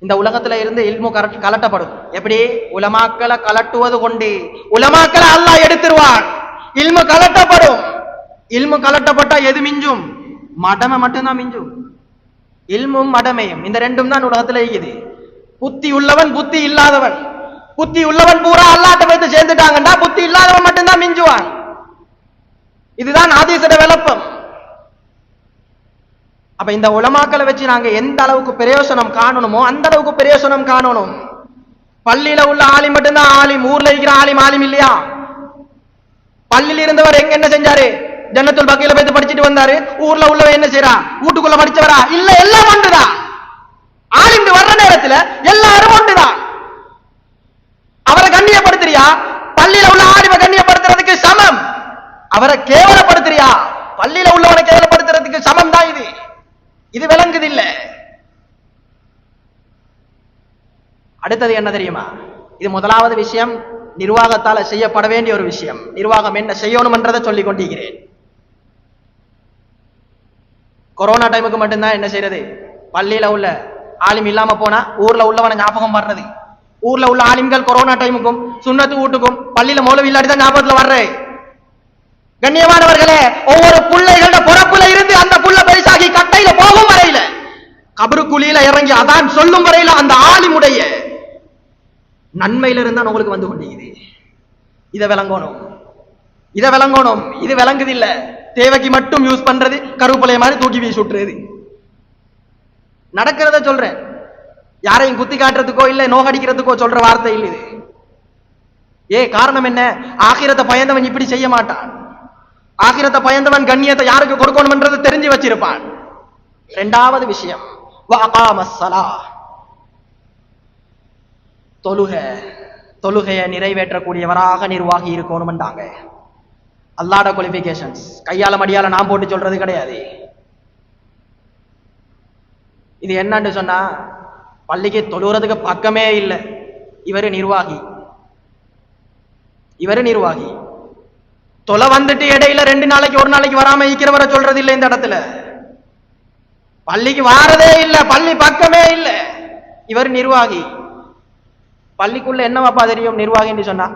இந்த உலகத்துல இருந்து இல்மு கலட்டப்படும். எப்படி? உலமாக்களை கலட்டுவது கொண்டு உலமாக்களை அல்லாஹ் எடுத்துருவான். இல்மு கலட்டப்படும். இல்மு கலட்டப்பட்டா எது மிஞ்சும்? மடமை மட்டும்தான் மிஞ்சும். இல்மும் மடமையும் இந்த ரெண்டும் தான் உலகத்துல இருக்குது. புத்தி உள்ளவன் புத்தி இல்லாதவன், புத்தி உள்ளவன் பூரா அல்லாஹ்ட்ட போய் சேர்ந்துட்டாங்கன்னா புத்தி இல்லாதவன் மட்டும்தான் மிஞ்சுவான். இதுதான் ஹதீஸோட விளக்கம். அப்ப இந்த உலமாக்களை வச்சு நாங்க எந்த அளவுக்கு பிரயோசனம் காணணுமோ அந்த அளவுக்கு பிரயோசனம் காணணும். பள்ளியில உள்ள ஆலிம் மட்டும்தான் ஆலிம், ஊர்ல இருக்கிற ஆலிம் ஆலிம் இல்லையா? பள்ளியில் இருந்தவர் எங்க என்ன செஞ்சாரு? ஜன்னத்துல் பக்கீல போய் படிச்சுட்டு வந்தாரு. ஊர்ல உள்ளவன் என்ன செய்யறா? வீட்டுக்குள்ள படிச்சவரா? இல்ல, எல்லாம் ஒன்றுதான். ஆலிம் வர்ற நேரத்துல எல்லாரும் ஒன்றுதான். அவரை கண்ணியப்படுத்துறியா? பள்ளியில உள்ள ஆலிமை கண்ணியப்படுத்துறதுக்கு சமம். அவரை கேவலப்படுத்துறியா? பள்ளியில உள்ளவனை கேவலப்படுத்துறதுக்கு சமம் தான் இது. இது விளங்குது இல்ல. அடுத்தது என்ன தெரியுமா? இது முதலாவது விஷயம், நிர்வாகத்தால செய்யப்பட வேண்டிய ஒரு விஷயம். நிர்வாகம் என்ன செய்யணும் என்றதை சொல்லிக் கொண்டிருக்கிறேன். கொரோனா டைமுக்கு மட்டும்தான் என்ன செய்யறது? பள்ளியில உள்ள ஆலிம் இல்லாம போனா ஊர்ல உள்ளவனை ஞாபகம் வர்றது. ஊர்ல உள்ள ஆலிம்கள் கொரோனா டைமுக்கும் சுன்னத்து வீட்டுக்கும் பள்ளியில மௌலவி இல்லாட்டி தான் ஞாபகத்துல வர்ற. கண்ணியமானவர்களே, ஒவ்வொரு பிள்ளைகளோட பொறப்புல இருந்து அந்த புள்ள பெருசாகி கட்டையில போகும் வரையில, கபரு குழியில இறங்கி அதான் சொல்லும் வரையில அந்த ஆலிமுடைய நன்மையில இருந்தான் உங்களுக்கு வந்து கொண்டிருக்குது. இதை விளங்கணும், இதை விளங்கணும். இது விளங்குது இல்ல, தேவைக்கு மட்டும் யூஸ் பண்றது, கருவேப்பிலை மாதிரி தூக்கி வீசி சுட்டுறது. நடக்கிறத சொல்றேன், யாரையும் குத்தி காட்டுறதுக்கோ இல்ல நோகடிக்கிறதுக்கோ சொல்ற வார்த்தை இல்லை இது. காரணம் என்ன? ஆகிரத்தை பயந்தவன் இப்படி செய்ய மாட்டான். ஆகிரத்தை பயந்தவன் கண்ணியத்தை யாருக்கு கொடுக்கணும்ன்றது தெரிஞ்சு வச்சிருப்பான். இரண்டாவது விஷயம், தொழுகையை நிறைவேற்றக்கூடியவராக நிர்வாகி இருக்கணும்ன்றாங்க. அல்லாஹ்வோட குவாலிஃபிகேஷன்ஸ் கையால மடியால நான் போட்டு சொல்றது கிடையாது. இது என்னன்னு சொன்னா, பள்ளிக்கு தொழுறதுக்கு பக்கமே இல்லை, இவரு நிர்வாகி. இவரு நிர்வாகி தொலை வந்துட்டு இடையில 2 நாளைக்கு 1 நாளைக்கு வராம இருக்கிறவரை சொல்றது இல்லை. இந்த இடத்துல பள்ளிக்கு வாரதே இல்லை, பள்ளி பக்கமே இல்லை, இவர் நிர்வாகி. பள்ளிக்குள்ள என்னவாப்பா தெரியும் நிர்வாகின்னு சொன்னா?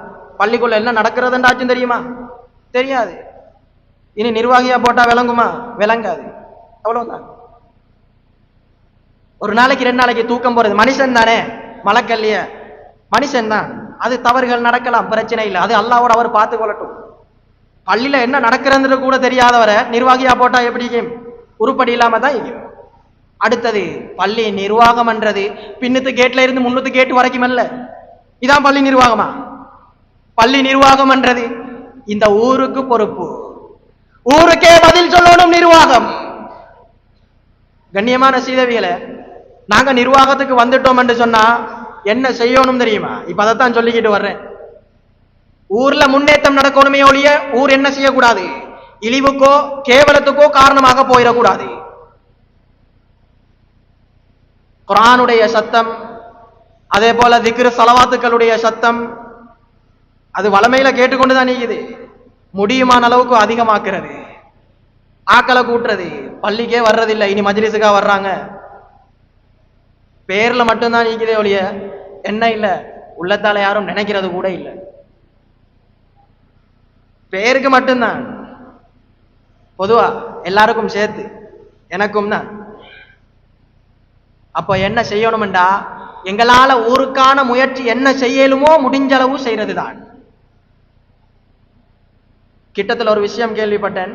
பள்ளிக்குள்ள என்ன நடக்கிறதுன்றாச்சும் தெரியுமா? தெரியாது. இனி நிர்வாகியா போட்டா விளங்குமா? விளங்காது. அவ்வளவுதான். ஒரு நாளைக்கு 2 நாளைக்கு தூக்கம் போறது மனுஷன் தானே, மலக்கல்லிய மனுஷன் தான். அது தவறுகள் நடக்கலாம், பிரச்சனை இல்லை, அது அல்லாஹ்வோட அவர் பார்த்து கொள்ளட்டும். பள்ளியில என்ன நடக்கிறது கூட தெரியாதவரை நிர்வாகியா போட்டா எப்படி? உருப்படி இல்லாம தான் இருக்கும். அடுத்தது, பள்ளி நிர்வாகம் என்றது பின்னுத்து கேட்ல இருந்து முன்னுத்து கேட்டு வரைக்கும் அல்ல. இதான் பள்ளி நிர்வாகமா? பள்ளி நிர்வாகம் என்றது இந்த ஊருக்கு பொறுப்பு, ஊருக்கே பதில் சொல்லணும் நிர்வாகம். கண்ணியமான சீதவிகளை, நாங்க நிர்வாகத்துக்கு வந்துட்டோம் என்று சொன்னா என்ன செய்யணும் தெரியுமா? இப்ப அதைத்தான் சொல்லிக்கிட்டு வர்றேன். ஊர்ல முன்னேற்றம் நடக்கணுமே ஒழிய ஊர் என்ன செய்யக்கூடாது, இழிவுக்கோ கேவலத்துக்கோ காரணமாக போயிடக்கூடாது. குர்ஆனுடைய சத்தம், அதே போல திக்ர் ஸலவாத்துக்களுடைய சத்தம், அது வளமையில கேட்டுக்கொண்டுதான் நீக்குது. முடியுமான அளவுக்கு அதிகமாக்குறது, ஆக்களை கூட்டுறது, பள்ளிக்கே வர்றதில்லை, இனி மஜ்லிஸுக்கா வர்றாங்க, பேர்ல மட்டும்தான் நீக்குதே ஒழிய என்ன இல்லை, உள்ளத்தால யாரும் நினைக்கிறது கூட இல்லை, பேருக்கு மட்டும்தான். பொதுவா எல்லாருக்கும் சேர்த்து எனக்கும் தான். அப்ப என்ன செய்யணும்டா, எங்களால ஊருக்கான முயற்சி என்ன செய்யலுமோ முடிஞ்ச அளவு செய்யறது தான். கிட்டத்தில் ஒரு விஷயம் கேள்விப்பட்டேன்,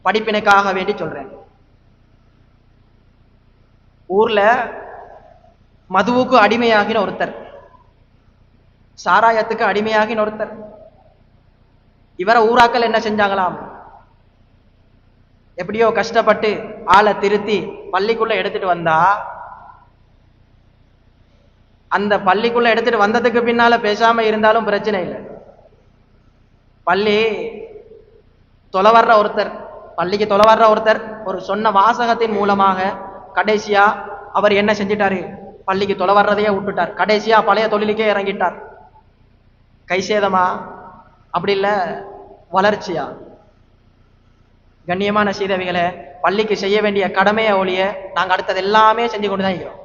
படிப்பினைக்காக வேண்டி சொல்றேன். ஊர்ல மதுவுக்கு அடிமையாகின ஒருத்தர், சாராயத்துக்கு அடிமையாகின ஒருத்தர், இவரை ஊராக்கள் என்ன செஞ்சாங்களாம், எப்படியோ கஷ்டப்பட்டு ஆளை திருத்தி பள்ளிக்குள்ள எடுத்துட்டு வந்தா, அந்த பள்ளிக்குள்ள எடுத்துட்டு வந்ததுக்கு பின்னால பேசாம இருந்தாலும் பிரச்சனை இல்லை. பள்ளி தொலைவர்ற ஒருத்தர், பள்ளிக்கு தொலைவர்ற ஒருத்தர் ஒரு சொன்ன வாசகத்தின் மூலமாக கடைசியா அவர் என்ன செஞ்சிட்டாரு, பள்ளிக்கு தொலைவர்றதையே விட்டுட்டார், கடைசியா பழைய தொழிலுக்கே இறங்கிட்டார். கைசேதமா அப்படி இல்லை வளர்ச்சியா? கண்ணியமான சீதவிகளை, பள்ளிக்கு செய்ய வேண்டிய கடமையை ஒழிய நாங்க அடுத்தது எல்லாமே செஞ்சு கொண்டுதான் இருக்கிறோம்,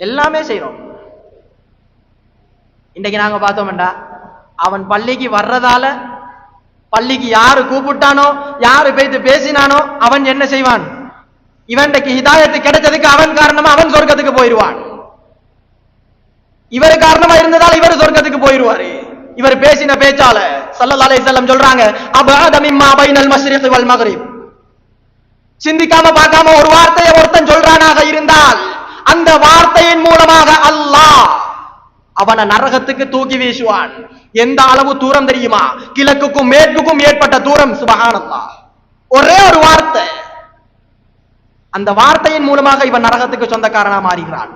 எல்லாமே செய்யறோம். இன்றைக்கு நாங்க பார்த்தோம்டா, அவன் பள்ளிக்கு வர்றதால பள்ளிக்கு யாரு கூப்பிட்டானோ யாரு பேத்து பேசினானோ அவன் என்ன செய்வான், இவன்க்கு ஹிதாயத்து கிடைச்சதுக்கு அவன் காரணமா அவன் சொர்க்கத்துக்கு போயிடுவான். இவர் காரணமா இருந்ததால் இவர் சொர்க்கத்துக்கு போயிடுவாரு. இவர் பேசின பேச்சால ஸல்லல்லாஹு அலைஹி வஸல்லம் சொல்றாங்க, அபஅத மிம்மா பைனல் மஷ்ரிக் வல் மக்ரிப். சிந்திக்காம பார்க்காம ஒரு வார்த்தையை ஒருத்தன் சொல்றானாக இருந்தால் அந்த வார்த்தையின் மூலமாக அல்லாஹ் அவனை நரகத்துக்கு தூக்கி வீசுவான். எந்த அளவு தூரம் தெரியுமா? கிழக்குக்கும் மேற்குக்கும் ஏற்பட்ட தூரம். சுபஹானல்லாஹ். ஒரே ஒரு வார்த்தை, அந்த வார்த்தையின் மூலமாக இவன் நரகத்துக்கு சொந்தக்காரனா மாறுகிறான்.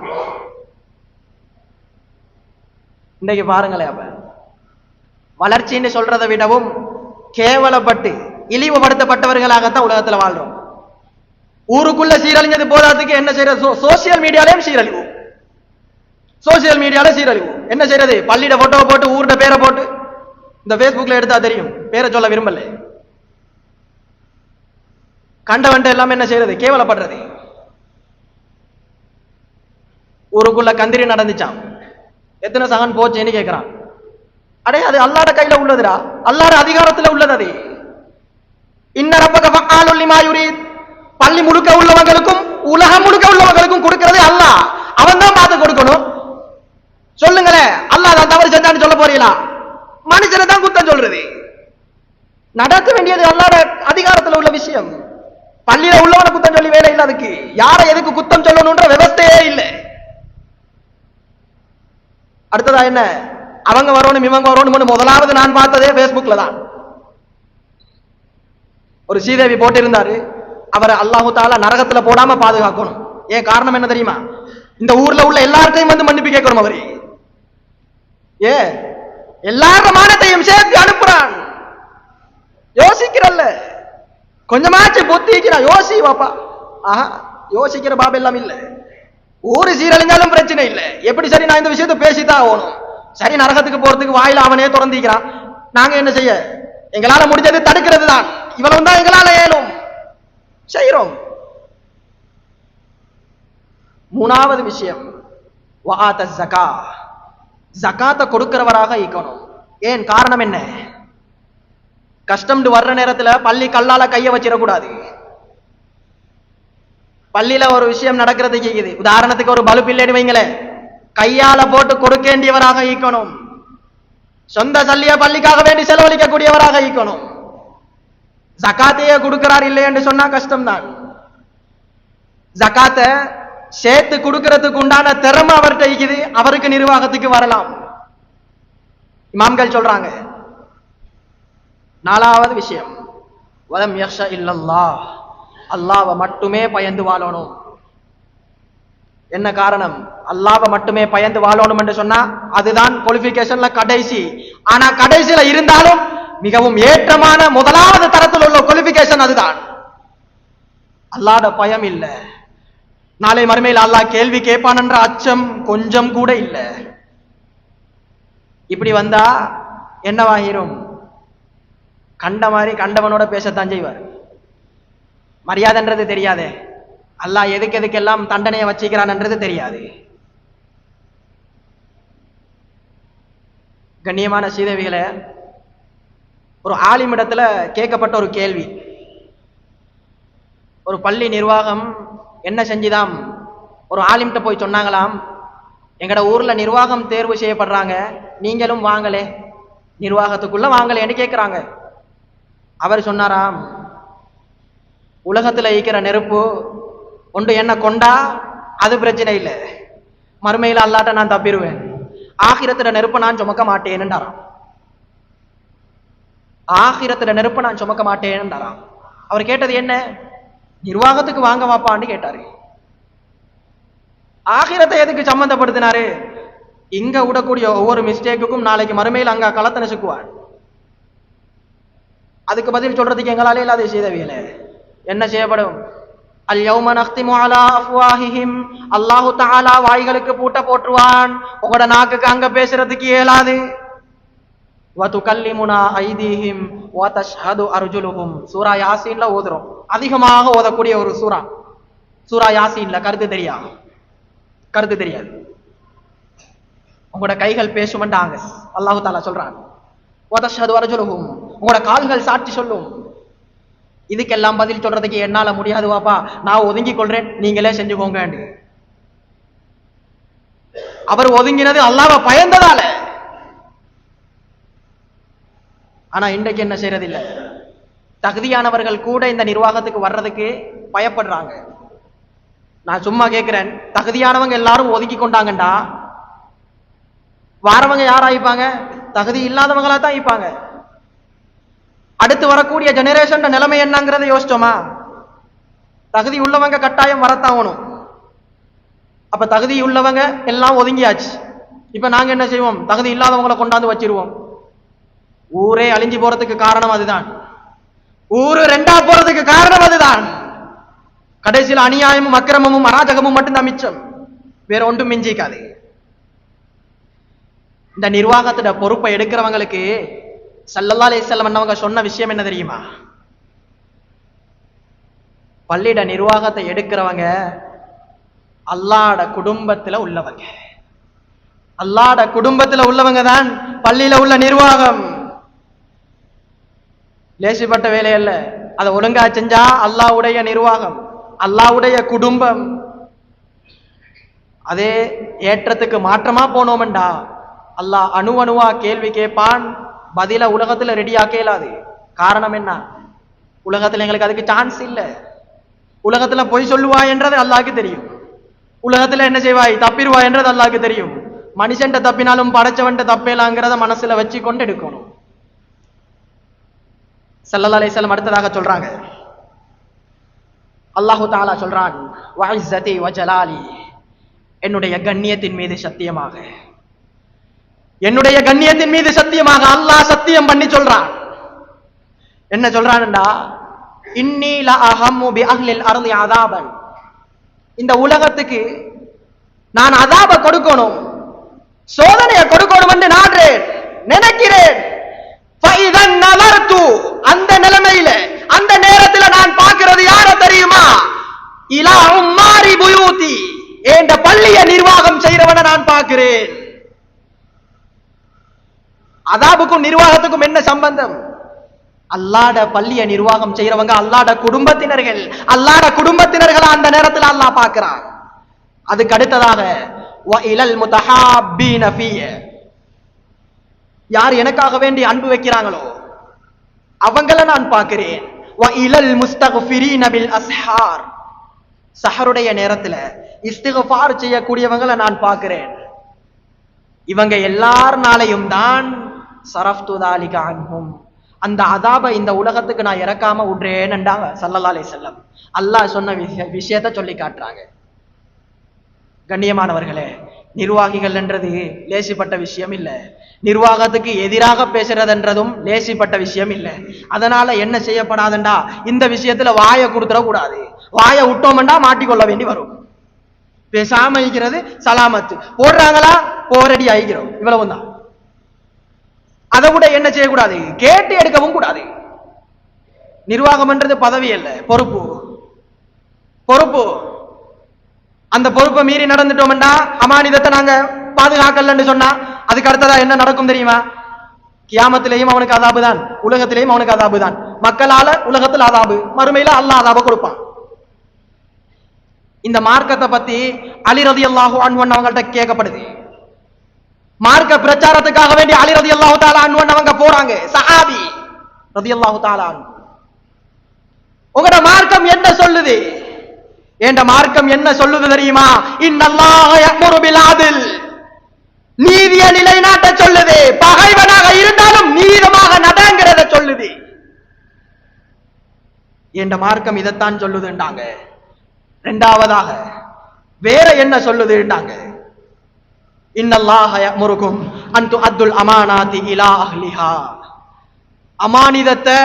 இன்னைக்கு பாருங்களேன், அப்ப வளர்ச்சின்னு சொல்றதை விடவும் கேவலப்பட்டு இழிவுபடுத்தப்பட்டவர்களாகத்தான் உலகத்துல வாழ்றோம். ஊருக்குள்ள சீரழிஞ்சது போதாதுக்கு என்ன செய்யறது, சோசியல் மீடியாலையும் சீரழிவு, சோசியல் மீடியால சீரழிவு. என்ன செய்யறது, பள்ளியிட போட்டோ போட்டு ஊருட பேரை போட்டு, இந்த பேஸ்புக்ல எடுத்தா தெரியும், பேரை சொல்ல விரும்பல, கண்டவன்ட்டு எல்லாமே என்ன செய்யறது, கேவலப்படுறது. ஊருக்குள்ள கந்திரி நடந்துச்சான், எத்தனை சகன் போச்சுன்னு கேட்கிறான். அடே அது அல்லாஹ்ட கையில உள்ளதுடா, அல்லாஹ்ட அதிகாரத்துல உள்ளது அது. இன்ன ரப்பக ஃபஅலுல் லிமா யுரீத். பள்ளி முழுக்க உள்ளவங்களுக்கும் உலகம் முழுக்க உள்ளவங்களுக்கும் கொடுக்கிறது அல்லாஹ், அவன் தான் பார்த்து கொடுக்கணும். சொல்லுங்களேன், அல்லாஹ் தான் தவறு செஞ்சான்னு சொல்ல போறீங்களா? மனுஷனை தான் குத்தம் சொல்றது. நடக்க வேண்டியது அல்லாஹ்ட அதிகாரத்துல உள்ள விஷயம். பள்ளியில உள்ளவனை குத்தம் சொல்லி வேலை இல்லை, அதுக்கு யாரை எதுக்கு குத்தம் சொல்லணும்ன்ற விவஸ்தையே இல்லை. அடுத்ததா என்ன, அவங்க வரணும் இவங்க வரணும். முதலாவது நான் பார்த்ததே பேஸ்புக்ல தான். ஒரு சீதேவி போட்டிருந்தாரு, அவரை அல்லாஹு தாலா நரகத்துல போடாம பாதுகாக்கணும். ஏன் காரணம் என்ன தெரியுமா? இந்த ஊர்ல உள்ள எல்லார்ட்டையும் வந்து மன்னிப்பு கேட்கணும். அவரு எல்லார மானத்தையும் சேர்த்து அனுப்புறான். யோசிக்கிறல்ல, கொஞ்சமாச்சு புத்திக்கிறான், யோசி பாப்பா. ஆஹா, யோசிக்கிற பாபு எல்லாம் இல்ல. ஊரு சீரழிஞ்சாலும் பிரச்சனை இல்லை, எப்படி சரி நான் இந்த விஷயத்தை பேசித்தான் ஆகணும். சரி, நரகத்துக்கு போறதுக்கு வாயில அவனே திறந்திக்கிறான். நாங்க என்ன செய்ய, எங்களால முடிஞ்சது தடுக்கிறது தான். இவ்வளவு தான் எங்களால ஏலும், செய்யறோம். மூணாவது விஷயம், வஆத ஸகா. ஜகாத்தை கொடுக்கிறவராக இருக்கணும். ஏன் காரணம் என்ன? கஷ்டம்னு வர்ற நேரத்துல பள்ளி கல்லால கைய வச்சிடக்கூடாது. பள்ளியில ஒரு விஷயம் நடக்கிறது கேக்குது, உதாரணத்துக்கு ஒரு பல்பு இல்லைன்னு வைங்களேன், கையால போட்டு கொடுக்கேண்டியவராக இருக்கணும். சொந்த சல்லிய பள்ளிக்காக வேண்டி செலவழிக்க கூடியவராக இருக்கணும். ஜகாத்தையே கொடுக்கிறார் இல்லை என்று சொன்னா கஷ்டம்தான். ஜகாத்தை சேர்த்து கொடுக்கிறதுக்கு உண்டான திறமை அவர்கிட்ட இருக்குது, அவருக்கு நிர்வாகத்துக்கு வரலாம். இமாம்கள் சொல்றாங்க. நாலாவது விஷயம், வலம் யக்ஷ இல்லல்லாஹ். அல்லாஹ்வை மட்டுமே பயந்து வாழணும். என்ன காரணம்? அல்லாஹ்வை மட்டுமே பயந்து வாழணும் என்று சொன்னா அதுதான் குவாலிஃபிகேஷன்ல கடைசி. ஆனா கடைசியில இருந்தாலும் மிகவும் ஏற்றமான முதலாவது தரத்தில் உள்ள குவாலிஃபிகேஷன் அதுதான். அல்லாஹ்ட பயம் இல்ல, நாளை மறுமையில் அல்லாஹ் கேள்வி கேட்பான் என்ற அச்சம் கொஞ்சம் கூட இல்ல. இப்படி வந்தா என்னவாயிரும்? கண்ட மாதிரி கண்டவனோட பேசத்தான் செய்வார். மரியாதைன்றது தெரியாதே, அல்லாஹ் எதுக்கு எதுக்கெல்லாம் தண்டனையை வச்சுக்கிறான்ன்றது தெரியாது. கண்ணியமான சீதேவிகளை, ஒரு ஆலிமிடத்துல கேட்கப்பட்ட ஒரு கேள்வி. ஒரு பள்ளி நிர்வாகம் என்ன செஞ்சுதாம் ஒரு ஆலிம்கிட்ட போய் சொன்னாங்களாம், எங்கட ஊர்ல நிர்வாகம் தேர்வு செய்யப்படுறாங்க, நீங்களும் வாங்கலே, நிர்வாகத்துக்குள்ள வாங்கலேன்னு கேட்கிறாங்க. அவர் சொன்னாராம், உலகத்துல ஈக்கிற நெருப்பு ஒன்று என்ன கொண்டா அது பிரச்சனை இல்லை, மறுமையில அல்லாட்ட நான் தப்பிடுவேன், ஆகிரத்துல நெருப்பு நான் சுமக்க மாட்டேன்னுட்டாராம். ஆகிரத்துல நெருப்பு நான் சுமக்க மாட்டேன்னுட்டாராம். அவர் கேட்டது என்ன? நிர்வாகத்துக்கு வாங்க வாப்பான்னு கேட்டாரு. ஆகிரத்தை எதுக்கு சம்பந்தப்படுத்தினாரு? இங்க விடக்கூடிய ஒவ்வொரு மிஸ்டேக்குக்கும் நாளைக்கு மறுமையில் அங்க களத்தை நசுக்குவார். அதுக்கு பதில் சொல்றதுக்கு எங்களாலே இல்லாத செய்தவியல என்ன செய்யப்படும்? அல் யௌம நக்திமு அலா அஃப்வாஹிஹிம், அல்லாஹு தஆலா வாய்களுக்கு பூட்ட போட்டுருவான், உங்களோட நாக்குக்கு அங்க பேசுறதுக்கு இயலாது. வ துகல்லிமுனா ஐதீஹிம் வ தஷ்ஹது அர்ஜுலுஹும். சூரா யாசீன்ல ஓதுறோம், அதிகமாக ஓதக்கூடிய ஒரு சூரா. சூரா யாசீன்ல கருத்து தெரியாது, உங்களோட கைகள் பேசுமென்றாங்க அல்லாஹு தஆலா சொல்றான். வ தஷ்ஹது அர்ஜுலுஹும், உங்களோட கால்கள் சாட்சி சொல்லும். இதுக்கெல்லாம் பதில் சொல்றதுக்கு என்னால முடியாது வாப்பா, நான் ஒதுங்கிக் கொள்றேன், நீங்களே செஞ்சுக்கோங்க. அவர் ஒதுங்கினது அல்லாஹ்வை பயந்ததால. ஆனா இன்றைக்கு என்ன செய்யறது இல்ல, தகுதியானவர்கள் கூட இந்த நிர்வாகத்துக்கு வர்றதுக்கு பயப்படுறாங்க. நான் சும்மா கேட்கிறேன், தகுதியானவங்க எல்லாரும் ஒதுக்கி கொண்டாங்கண்டா வாரவங்க யாராயிப்பாங்க? தகுதி இல்லாதவங்களா தான் இருப்பாங்க. அடுத்து வரக்கூடிய ஜெனரேஷன் நிலைமை என்னங்கிறத யோசிச்சோமா? தகுதி உள்ளவங்க கட்டாயம் வரத்தாகணும். அப்ப தகுதி உள்ளவங்க எல்லாம் ஒதுங்கியாச்சு. இப்ப நாங்க என்ன செய்வோம்? தகுதி இல்லாதவங்களை கொண்டாந்து வச்சிருவோம். ஊரே அழிஞ்சு போறதுக்கு காரணம் அதுதான். ஊரு ரெண்டா போறதுக்கு காரணம் அதுதான். கடைசியில் அநியாயமும் அக்கிரமமும் அராஜகமும் மட்டும்தான் மிச்சம், வேற ஒன்றும் மிஞ்சிக்காது. இந்த நிர்வாகத்தோட பொறுப்பை எடுக்கிறவங்களுக்கு ஸல்லல்லாஹு அலைஹி வஸல்லம் அன்னவங்க சொன்ன விஷயம் என்ன தெரியுமா? பள்ளியிட நிர்வாகத்தை எடுக்கிறவங்க அல்லாஹ்ட குடும்பத்துல உள்ளவங்க. அல்லாஹ்ட குடும்பத்துல உள்ளவங்க தான் பள்ளியில உள்ள நிர்வாகம். லேசிப்பட்ட வேலை அல்ல, அதை ஒழுங்கா செஞ்சா அல்லாஹ்வுடைய நிர்வாகம், அல்லாஹ்வுடைய குடும்பம். அதே ஏற்றத்துக்கு மாற்றமா போனோம்டா அல்லாஹ் அணுவா கேள்வி கேட்பான், பதில உலகத்துல ரெடியா கேளாது. காரணம் என்ன? உலகத்துல எங்களுக்கு அதுக்கு சான்ஸ் இல்ல. உலகத்துல பொய் சொல்லுவா என்றது அல்லாஹ்க்கு தெரியும், உலகத்துல என்ன செய்வாய் தப்பிடுவா என்றது அல்லாஹ்க்கு தெரியும். மனுஷன்ட்ட தப்பினாலும் படைச்சவன்ட்ட தப்பேலாங்கிறத மனசுல வச்சு கொண்டு எடுக்கணும். ஸல்லல்லாஹு அலைஹி வஸல்லம் அடுத்ததாக சொல்றாங்க, அல்லாஹு தஆலா சொல்றான், வ இஸ்ஸதி வ ஜலாலி, என்னுடைய கண்ணியத்தின் மீது சத்தியமாக, என்னுடைய கண்ணியத்தின் மீது சத்தியமாக அல்லாஹ் சத்தியம் பண்ணி சொல்றான். என்ன சொல்றான்டா? இன்னி லா அஹம்மு பி அஹ்லில் அர்தி அஸாபன், இந்த உலகத்துக்கு நான் அஸாப கொடுக்கணும், சோதனையை கொடுக்கணும் என்று நாடுறேன், நினைக்கிறேன். ஃபைதன் நலர்து, அந்த நிலைமையில அந்த நேரத்தில் நான் பார்க்கிறது யார தெரியுமா? இலா உம்மாரி புயூதி, இந்த பள்ளியை நிர்வாகம் செய்றவனை நான் பார்க்கிறேன். அதாபுக்கும் நிர்வாகத்துக்கும் என்ன சம்பந்தம்? அல்லாஹ்ட பள்ளியை நிர்வாகம் செய்யறவங்க அல்லாஹ்ட குடும்பத்தினர்கள், அல்லாஹ்ட குடும்பத்தினர்களை அந்த நேரத்தில் அல்லாஹ் பார்க்கிறான். அதுக்கு அடுத்ததாக வ இலல் முத்தஹாப்பீன ஃபிய, யார் எனக்காக வேண்டி அன்பு வைக்கிறாங்களோ அவங்கள நான் பார்க்கிறேன். வ இலல் முஸ்தக்ஃபிரீன பில் அஸ்ஹார், சஹருடைய நேரத்துல இஸ்திக்ஃபார் செய்யக்கூடியவங்களை நான் பார்க்கிறேன். இவங்க எல்லார்னாலையும் தான் சரஃப்து தாலிக அன்ஹும், அந்த அதாபை இந்த உலகத்துக்கு நான் இறக்காம விடுறேன்னுண்டாங்க ஸல்லல்லாஹு அலைஹி வஸல்லம். அல்லாஹ் சொன்ன விஷயத்தை சொல்லி காட்டுறாங்க. கண்ணியமானவர்களே, நிர்வாகிகள் என்றது லேசிப்பட்ட விஷயம் இல்ல. நிர்வாகத்துக்கு எதிராக பேசுறதுன்றதும் லேசிப்பட்ட விஷயம் இல்ல. அதனால என்ன செய்யப்படாதுண்டா, இந்த விஷயத்துல வாயை கொடுத்துட கூடாது. வாயை விட்டோம்டா மாட்டிக்கொள்ள வேண்டி வரும். பேசாம இருக்கிறது சலாமத்து. போடுறாங்களா, போரடி ஆகிக்கிறோம், இவ்வளவுதான். அதை விட என்ன செய்யக்கூடாது, கேட்டு எடுக்கவும் கூடாது. நிர்வாகம் என்றது பதவி அல்ல, பொறுப்பு. பொறுப்பு. அந்த பொறுப்பை மீறி நடந்துட்டோம்டா, அமானிதத்தை நாங்க பாதுகாக்கலன்னு சொன்னா அதுக்கு அடுத்ததா என்ன நடக்கும் தெரியுமா? கியாமத்திலேயும் அவனுக்கு அதாபு தான், உலகத்திலேயும் அவனுக்கு அதாபு தான். மக்களால உலகத்தில் அதாபு, மறுமையில அல்லாஹ் அதாப கொடுப்பான். இந்த மார்க்கத்தை பத்தி அலி ரலியல்லாஹு அன்ஹு அவங்கள்ட்ட கேட்கப்படுது. மார்க்க பிரச்சாரத்துக்காக வேண்டி அலி ரலியல்லாஹு தஆலா அன்ஹு அவங்க போறாங்க. சஹாபி ரலியல்லாஹு தஆலா அன்ஹு, உங்களோட மார்க்கம் என்ன சொல்லுது? என்ற மார்க்கம் என்ன சொல்லுது தெரியுமா? இன்னல்லாஹ யஅமுரு பில் அத்ல், நீதியை நிலைநாட்ட சொல்லுது. பகைவனாக இருந்தாலும் நீதமாக நடங்கிறத சொல்லுது. என்ற மார்க்கம் இதைத்தான் சொல்லுதுன்றாங்க. இரண்டாவதாக வேற என்ன சொல்லுதுன்றாங்க? இன்னல்லாஹ யஅமுருக்கும் அன் துஅத்துல் அமானாத்தி இலா அஹ்லிஹா, அமானிதத்தை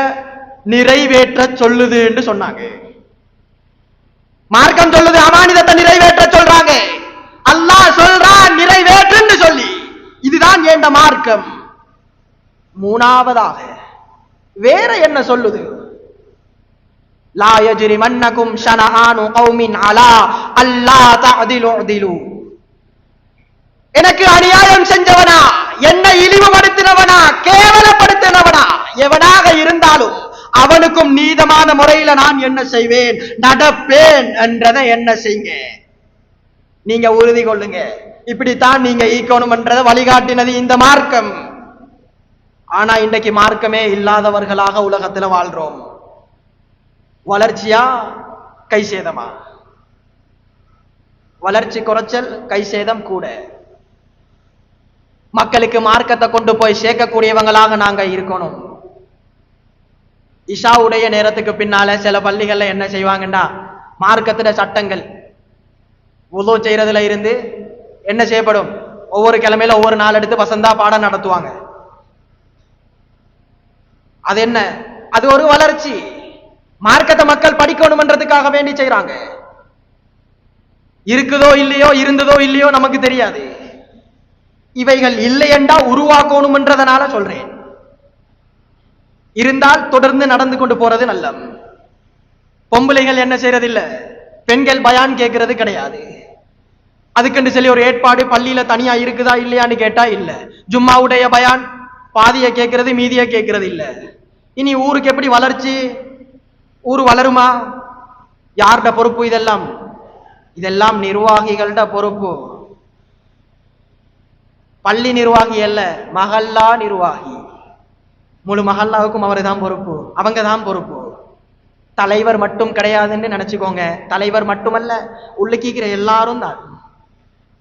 நிறைவேற்ற சொல்லுது என்று சொன்னாங்க. மார்க்கம் சொல்லுது அமானிதத்தை நிறைவேற்ற சொல்றாங்க. அல்லாஹ் சொல்றான் நிறைவேற்றுன்னு சொல்லி. இதுதான் ஏண்ட மார்க்கம். மூணாவதாக வேற என்ன சொல்லுது? லா யஜ்ரிமன்னகும் ஷனஆனு கௌமின் அலா அல்லா தஅதிலு அதிலு, எனக்கு அநியாயம் செஞ்சவனா, என்னை இழிவுபடுத்தினவனா, கேவலப்படுத்தினவனா எவனாக இருந்தாலும் அவனுக்கும் நீதமான முறையில நான் என்ன செய்வேன், நடப்பேன் என்றதை என்ன செய்யுங்க, நீங்க உறுதி கொள்ளுங்க. இப்படித்தான் நீங்க ஈக்கணும் என்றதை வழிகாட்டினது இந்த மார்க்கம். ஆனா இன்றைக்கு மார்க்கமே இல்லாதவர்களாக உலகத்துல வாழ்றோம். வளர்ச்சியா கை சேதமா? வளர்ச்சி குறைச்சல், கை சேதம் கூட. மக்களுக்கு மார்க்கத்தை கொண்டு போய் சேர்க்கக்கூடியவங்களாக நாங்க இருக்கணும். இஷாவுடைய நேரத்துக்கு பின்னால சில பள்ளிகள்ல என்ன செய்வாங்கன்னா, மார்க்கத்துல சட்டங்கள் வுது செய்யறதுல இருந்து என்ன செய்யப்படும், ஒவ்வொரு கிழமையில ஒவ்வொரு நாள் எடுத்து வசந்தா பாடம் நடத்துவாங்க. அது என்ன, அது ஒரு வளர்ச்சி. மார்க்கத்தை மக்கள் படிக்கணும்ன்றதுக்காக வேண்டி செய்யறாங்க. இருக்குதோ இல்லையோ, இருந்ததோ இல்லையோ நமக்கு தெரியாது. இவைகள் இல்லையென்றா உருவாக்கணும்ன்றதனால சொல்றேன். இருந்தால் தொடர்ந்து நடந்து கொண்டு போறது நல்ல. பொம்பளைகள் என்ன செய்யறது இல்ல, பெண்கள் பயான் கேட்கறது கிடையாது. அதுக்கென்று சொல்லி ஒரு ஏற்பாடு பள்ளியில தனியா இருக்குதா இல்லையான்னு கேட்டா இல்ல. ஜும்மாவுடைய பயான் பாதிய கேட்கறது, மீதிய கேட்கறது இல்ல. இனி ஊருக்கு எப்படி வளர்ச்சி? ஊர் வளருமா? யார்ட பொறுப்பு இதெல்லாம்? இதெல்லாம் நிர்வாகிகள்ட பொறுப்பு. பள்ளி நிர்வாகி அல்ல, மஹல்லா நிர்வாகி. முழு மஹல்லாவுக்கும் அவரு தான் பொறுப்பு, அவங்க தான் பொறுப்பு. தலைவர் மட்டும் கிடையாதுன்னு நினைச்சுக்கோங்க. தலைவர் மட்டுமல்ல, உள்ளிக்கிற எல்லாரும் தான்.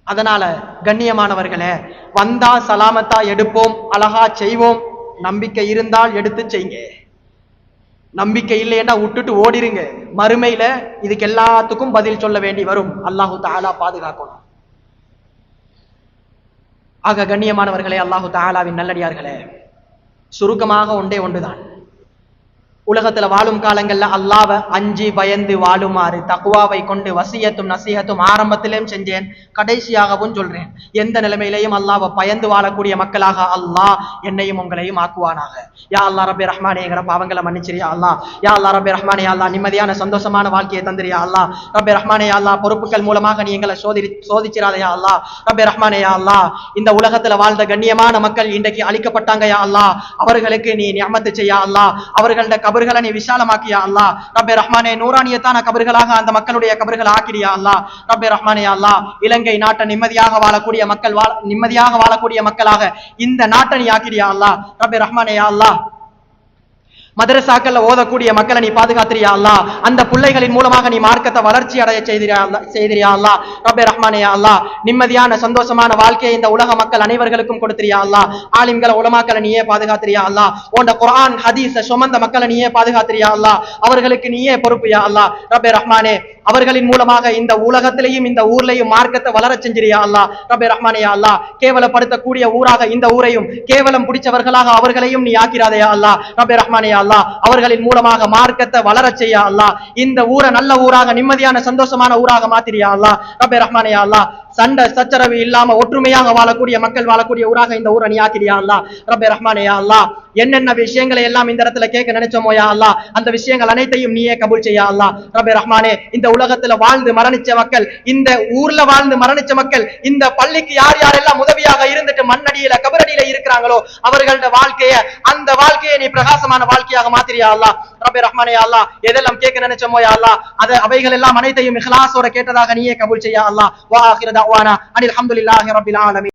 அதனால கண்ணியமானவர்களே, வந்தா சலாமத்தா எடுப்போம், அழகா செய்வோம். நம்பிக்கை இருந்தால் எடுத்து செய்யுங்க. நம்பிக்கை இல்லைன்னா விட்டுட்டு ஓடிருங்க. மறுமையில இதுக்கு எல்லாத்துக்கும் பதில் சொல்ல வேண்டி வரும். அல்லாஹு தஆலா பாதுகாக்கணும். ஆக கண்ணியமானவர்களே, அல்லாஹு தஆலாவின் நல்லடியார்களே, சுருக்கமாக ஒன்றே ஒன்றுதான். உலகத்துல வாழும் காலங்கள்ல அல்லாஹ்வை அஞ்சி பயந்து வாழுமாறு தக்வாவை கொண்டு வசியத்தும் நசீஹத்தும் ஆரம்பத்திலேயும் செஞ்சேன், கடைசியாகவும் சொல்றேன். எந்த நிலைமையிலையும் அல்லாஹ்வை பயந்து வாழக்கூடிய மக்களாக அல்லாஹ் என்னையும் உங்களையும் ஆக்குவானாக. யா அல்லாஹ் ரப்பி ரஹ்மானே, எங்கட பாவங்களை மன்னிச்சிரியா அல்லாஹ். யா அல்லாஹ் ரப்பி ரஹ்மானே, யா அல்லாஹ் நிம்மதியான சந்தோஷமான வாழ்க்கையை தந்திரியா அல்லாஹ். ரப்பி ரஹ்மானே, யா அல்லாஹ் பொறுப்புகள் மூலமாக நீ எங்களை சோதிச்சிராதையா அல்லாஹ். ரப்பி ரஹ்மானே, யா அல்லாஹ் இந்த உலகத்துல வாழ்ந்த கண்ணியமான மக்கள் இன்றைக்கு அழிக்கப்பட்டாங்க யா அல்லாஹ். அவர்களுக்கு நீ நிஅமத்து செய்யா அல்லாஹ். அவர்களோட கபர்களை நீ விசாலமாக்கியா அல்லாஹ். ரப்பே ரஹ்மானே, நூறானியத்தான கபர்களாக அந்த மக்களுடைய கபர்கள் ஆக்கிறியா அல்லாஹ். ரப்பே ரஹ்மானே அல்லாஹ், இலங்கை நாட்டை நிம்மதியாக வாழக்கூடிய மக்கள் நிம்மதியாக வாழக்கூடிய மக்களாக இந்த நாட்டை நீ ஆக்கிறியா அல்லாஹ். ரப்பே ரஹ்மானே அல்லாஹ், மதரசாக்கள்ல ஓதக்கூடிய மக்களை நீ பாதுகாத்திரியா அல்லா, அந்த பிள்ளைகளின் மூலமாக நீ மார்க்கத்தை வளர்ச்சி அடைய செய்திரியா அல்லா. ரப்பே ரஹ்மானே யா அல்லா, நிம்மதியான சந்தோஷமான வாழ்க்கையை இந்த உலக மக்கள் அனைவர்களுக்கும் கொடுத்திரியா அல்லா. ஆலிம்களை உலமாக்களை நீயே பாதுகாத்திரியா அல்லா. உன்ட குர்ஆன் ஹதீஸ சுமந்த மக்களை நீயே பாதுகாத்திரியா அல்லா. அவர்களுக்கு நீயே பொறுப்பியா அல்லா. ரப்பே ரஹ்மானே, அவர்களின் மூலமாக இந்த உலகத்திலையும் இந்த ஊர்லையும் மார்க்கத்தை வளர செஞ்சிரியா அல்லா. ரப்பே ரஹ்மானே யா அல்லா, கேவலப்படுத்தக்கூடிய ஊராக இந்த ஊரையும் கேவலம் பிடிச்சவர்களாக அவர்களையும் நீ ஆக்கிறாதையா அல்லா. ரப்பே ரஹ்மானே யா அல்லா, அவர்களின் மூலமாக மார்க்கத்தை வளர செய்யா அல்லா. இந்த ஊரை நல்ல ஊராக நிம்மதியான சந்தோஷமான ஊராக மாத்திரியா அல்லா. ரப்பே ரஹ்மானே யா அல்லா, சண்டை சச்சரவு இல்லாம ஒற்றுமையாக வாழக்கூடிய மக்கள் வாழக்கூடிய ஊராக இந்த ஊரை நீ ஆக்கிறியா அல்லா. ரப்பே ரஹ்மானே யா அல்லா, என்னென்ன விஷயங்களை எல்லாம் இந்த இடத்துல கேட்க நினைச்சோமோ யா அல்லா, அந்த விஷயங்கள் அனைத்தையும் நீயே கபூல் செய்யா அல்லா. ரப்பே ரஹ்மானே, இந்த உலகத்துல வாழ்ந்து மரணிச்ச மக்கள், இந்த ஊர்ல வாழ்ந்து மரணிச்ச மக்கள், இந்த பள்ளிக்கு யார் யாரெல்லாம் உதவியாக இருந்துட்டு மண்ணடியில கபரடியில இருக்கிறாங்களோ அவர்களோட வாழ்க்கைய, அந்த வாழ்க்கையை நீ பிரகாசமான வாழ்க்கையாக மாத்திரியா அல்லா. ரப்பே ரஹ்மானே யா அல்லா, எதெல்லாம் கேட்க நினைச்சோமோ யா அல்லா, அவைகள் எல்லாம் அனைத்தையும் இஹ்லாஸோட கேட்டதாக நீயே கபூல் செய்யா அல்லா. வா ஆகிர தஅவானா அனில் ஹம்துலில்லாஹி ரப்பில் ஆலமீன்.